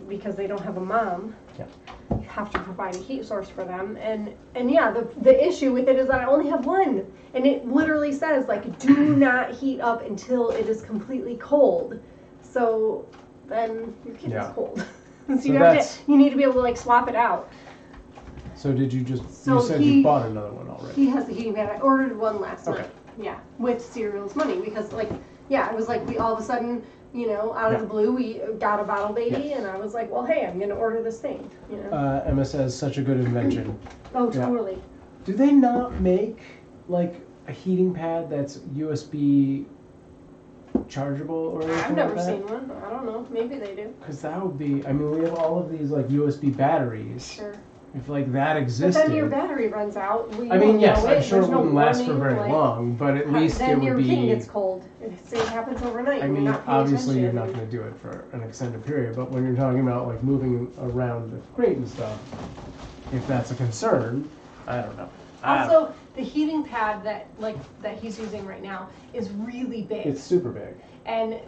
because they don't have a mom. Yeah. You have to provide a heat source for them, and yeah, the issue with it is that I only have one, and it literally says like, do not heat up until it is completely cold. So then your kitten's cold. So you need to be able to like swap it out. So did you just? You said you bought another one already. He has the heating pad. I ordered one last night. Yeah, with Cereal's money because like, yeah, it was like we all of a sudden, you know, out of the blue, we got a bottle baby, and I was like, well, hey, I'm gonna order this thing. You know. Emma says such a good invention. Oh, totally. Yeah. Do they not make like a heating pad that's USB chargeable or anything? I've never seen one. I don't know. Maybe they do. Because that would be. I mean, we have all of these like USB batteries. Sure. If like that existed. But then your battery runs out. I mean, yes, I'm sure it wouldn't last for very long, but at least it would be. Then your kitten gets cold. Say it happens overnight. I mean, obviously you're not going to do it for an extended period, but when you're talking about like moving around the crate and stuff, if that's a concern, I don't know. Also, the heating pad that he's using right now is really big. It's super big. And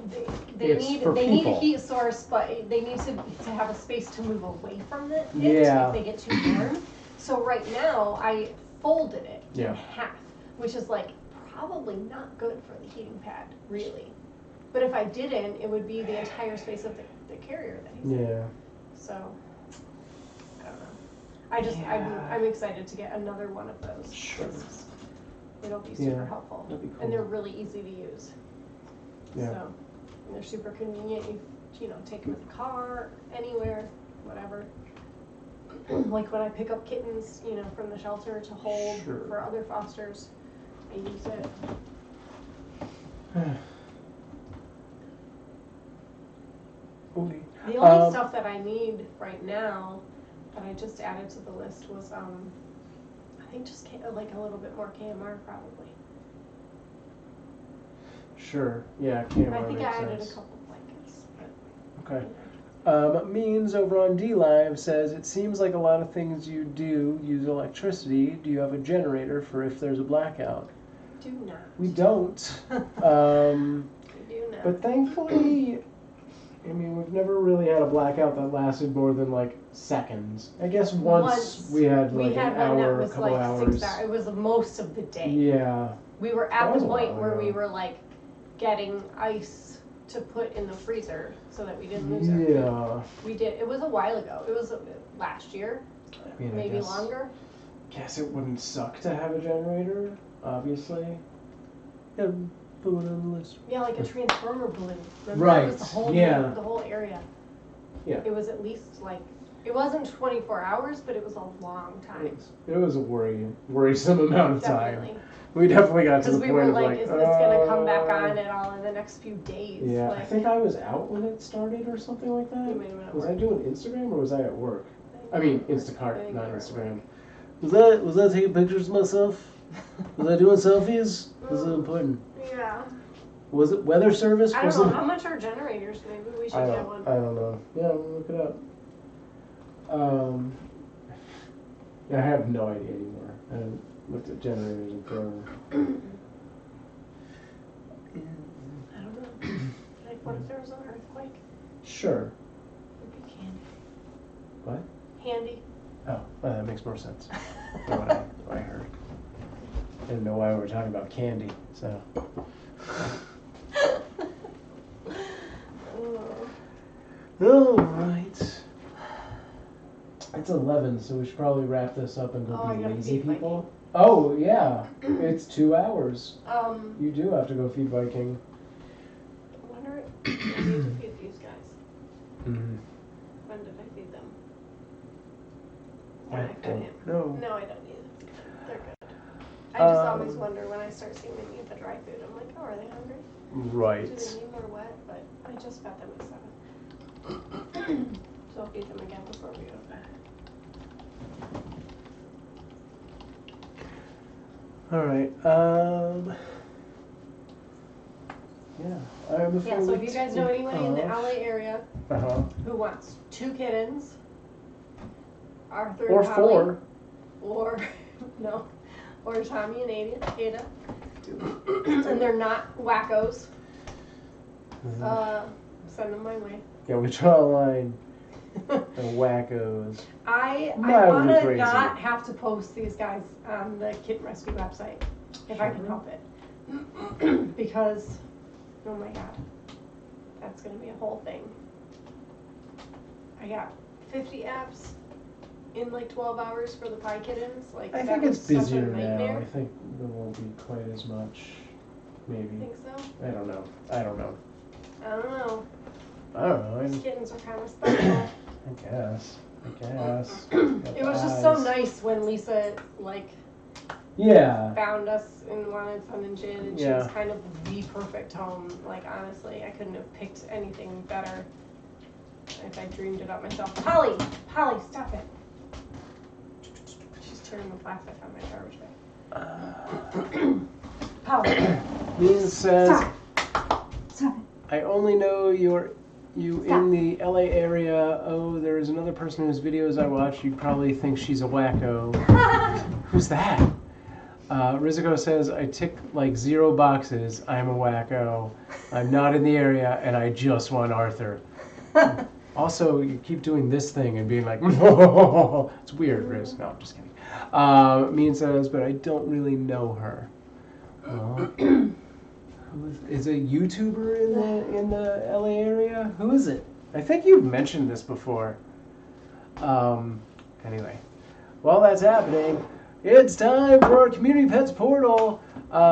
they need a heat source, but they need to have a space to move away from it if they get too warm. So right now I folded it in half, which is like probably not good for the heating pad, really. But if I didn't, it would be the entire space of the carrier that he's in. Yeah. So I don't know. I'm excited to get another one of those. Sure. It'll be super helpful. That'd be cool. And they're really easy to use. Yeah. So, and they're super convenient. You know, take them in the car, anywhere, whatever. Like when I pick up kittens, you know, from the shelter to hold for other fosters, I use it. The only stuff that I need right now that I just added to the list was, I think just like a little bit more KMR probably. Sure. Yeah, KMR I think makes I added sense. a couple blankets. But, okay. Means over on DLive says, it seems like a lot of things you do use electricity. Do you have a generator for if there's a blackout? Do not. We don't. We do not. But thankfully, I mean, we've never really had a blackout that lasted more than like seconds. I guess once we had like an hour, a couple hours. 6 hours. It was most of the day. Yeah. We were at the point where we were like getting ice to put in the freezer so that we didn't lose our food. We did. It was a while ago. It was last year. I mean, maybe longer. Guess it wouldn't suck to have a generator, obviously. Yeah, put it on the list. Yeah, like a transformer balloon. Remember? Right. That was the whole area. Yeah. It was at least like, it wasn't 24 hours, but it was a long time. It was a worrisome amount of time. We definitely got to the point of like, is this going to come back on at all in the next few days? Yeah, like, I think I was out when it started or something like that. Was I doing Instagram or was I at work? I mean, Instacart, not Instagram. Was I taking pictures of myself? Was I doing selfies? Was it important? Yeah. Was it weather service? I don't know. How much are generators? Maybe we should get one. I don't know. Yeah, we'll look it up. I have no idea anymore. I haven't looked at generators in forever. I don't know. Like, what if there was an earthquake? Sure. It'd be handy. What? Handy. Oh, well, that makes more sense than what I heard. I didn't know why we were talking about candy, so. All right. It's 11, so we should probably wrap this up and go be lazy people. Oh, yeah. It's 2 hours. You do have to go feed Viking. I wonder if I need to feed these guys. Mm-hmm. When did I feed them? I don't know. No, I don't need it. They're good. I just always wonder when I start seeing them eat the dry food. I'm like, oh, are they hungry? Right. Do they need more wet? But I just fed them at 7. So I'll feed them again before we go back. All right. So if you guys know anybody in the LA area who wants 2 kittens, our third or Holly, 4, or Tommy and Ada, And they're not wackos. Send them my way. Yeah, we draw a line. The wackos. I want to not have to post these guys on the Kitten Rescue website if I can help it. Because, oh my god, that's going to be a whole thing. I got 50 apps in like 12 hours for the pie kittens. Like, I think it's busier now. I think there won't be quite as much. Maybe. Think so? I don't know. I don't know. These kittens are kind of special. I guess. It was just so nice when Lisa, like, found us and wanted fun and gin, and she was kind of the perfect home. Like, honestly, I couldn't have picked anything better if I dreamed it up myself. Polly, stop it. She's tearing the plastic on my garbage bag. Polly. Mean says, Stop it. I only know you in the LA area. Oh, there's another person whose videos I watch. You probably think she's a wacko. Who's that? Rizuko says, I tick like 0 boxes. I'm a wacko. I'm not in the area, and I just want Arthur. Also, you keep doing this thing and being like, it's weird, Riz. No, I'm just kidding. Mean says, but I don't really know her. Is a YouTuber in the LA area? Who is it? I think you've mentioned this before. Anyway, while that's happening, it's time for our Community Pets portal.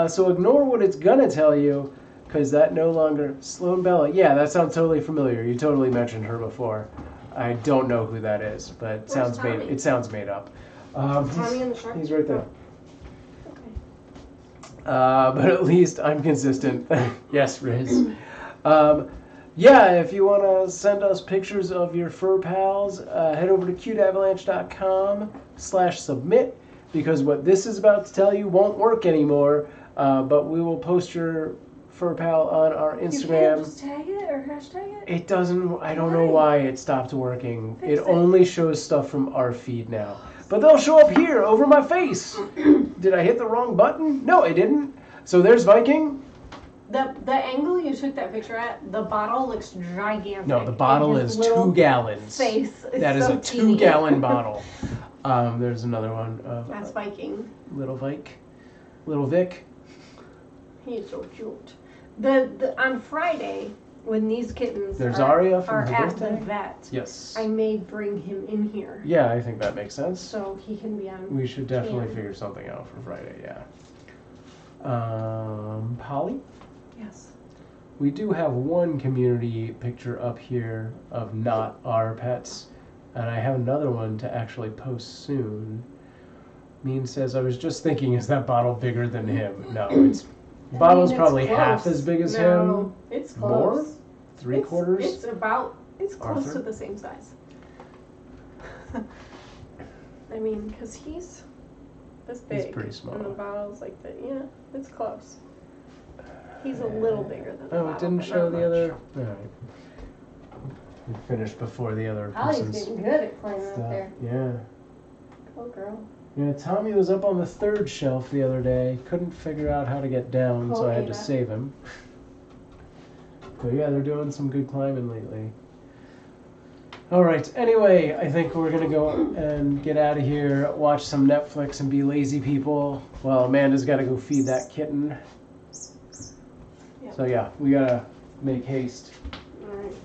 So ignore what it's gonna tell you, because that no longer Sloan Bella. Yeah, that sounds totally familiar. You totally mentioned her before. I don't know who that is, but it sounds made up. Tommy and the shark? He's right there. But at least I'm consistent. Yes, Riz. If you want to send us pictures of your fur pals, head over to cuteavalanche.com/submit, because what this is about to tell you won't work anymore, but we will post your fur pal on our Instagram. You can't just tag it or hashtag it? It doesn't, I don't know why it stopped working. It only shows stuff from our feed now. But they'll show up here over my face. Did I hit the wrong button? No, I didn't. So there's Viking. The angle you took that picture at, the bottle looks gigantic. No, the bottle is 2 gallons. Face is that is so a teeny. 2-gallon bottle. There's another one. That's Viking. Little Vic. Little Vic. He's so cute. On Friday, when these kittens Arya from are her at birthday? the vet, Yes. I may bring him in here. Yeah, I think that makes sense. So he can be on. We should definitely figure something out for Friday, yeah. Polly? Yes. We do have one community picture up here of not our pets, and I have another one to actually post soon. Mean says, I was just thinking, is that bottle bigger than him? No, it's bottle's probably half as big as him. It's close. More? 3/4? It's close Arthur? to the same size. I mean, because he's this big. He's pretty small. And the bottle's like that. Yeah, it's close. He's a little bigger than the bottle. Oh, it didn't show the other. All right. We finished before the other Holly's person's getting good at climbing stuff. up there. Yeah. Go girl. Yeah, Tommy was up on the 3rd shelf the other day. Couldn't figure out how to get down, so I had to save him. But yeah, they're doing some good climbing lately. All right. Anyway, I think we're gonna go and get out of here, watch some Netflix, and be lazy people. Well, Amanda's got to go feed that kitten. Yep. So yeah, we gotta make haste. All right.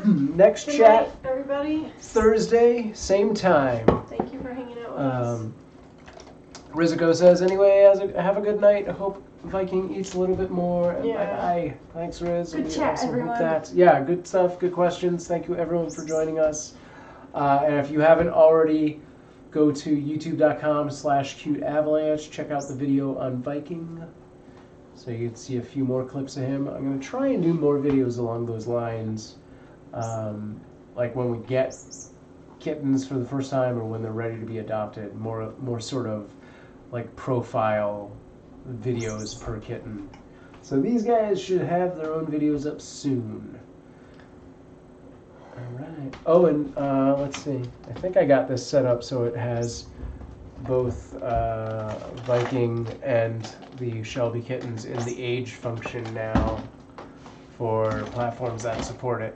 Next Good chat, night, everybody. Thursday, same time. Thank you for hanging out with us. Rizuko says, anyway, have a good night. I hope Viking eats a little bit more. And bye-bye. Thanks, Riz. Good chat, everyone. Good stuff, good questions. Thank you, everyone, for joining us. And if you haven't already, go to youtube.com/cuteavalanche. Check out the video on Viking, so you can see a few more clips of him. I'm going to try and do more videos along those lines, like when we get kittens for the first time or when they're ready to be adopted. More sort of like profile videos per kitten. So these guys should have their own videos up soon. All right. Oh, and let's see. I think I got this set up so it has both Viking and the Shelby kittens in the age function now for platforms that support it.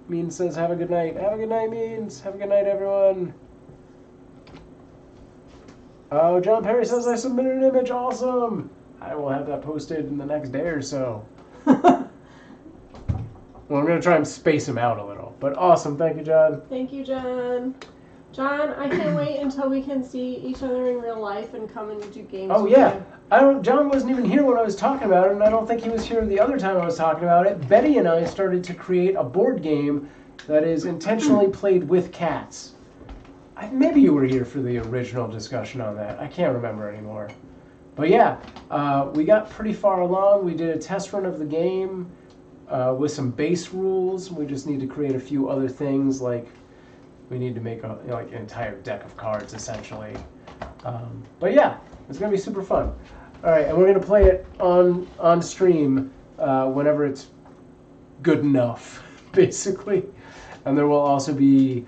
Means says, have a good night. Have a good night, Means. Have a good night, everyone. Oh, John Perry says I submitted an image. Awesome. I will have that posted in the next day or so. Well, I'm going to try and space them out a little. But awesome. Thank you, John. Thank you, John. John, I can't wait until we can see each other in real life and come and do games. Oh, with yeah. you. John wasn't even here when I was talking about it, and I don't think he was here the other time I was talking about it. Betty and I started to create a board game that is intentionally played with cats. Maybe you were here for the original discussion on that. I can't remember anymore. But yeah, we got pretty far along. We did a test run of the game with some base rules. We just need to create a few other things, like we need to make an entire deck of cards, essentially. But yeah, it's going to be super fun. All right, and we're going to play it on stream whenever it's good enough, basically. And there will also be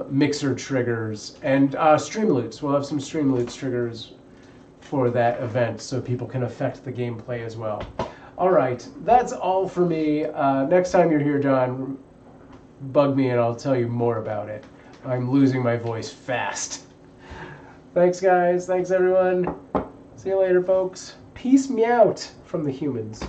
mixer triggers and Streamloots. We'll have some Streamloots triggers for that event so people can affect the gameplay as well. All right, that's all for me. Next time you're here, John, bug me and I'll tell you more about it. I'm losing my voice fast. Thanks, guys. Thanks, everyone. See you later, folks. Peace me out from the humans.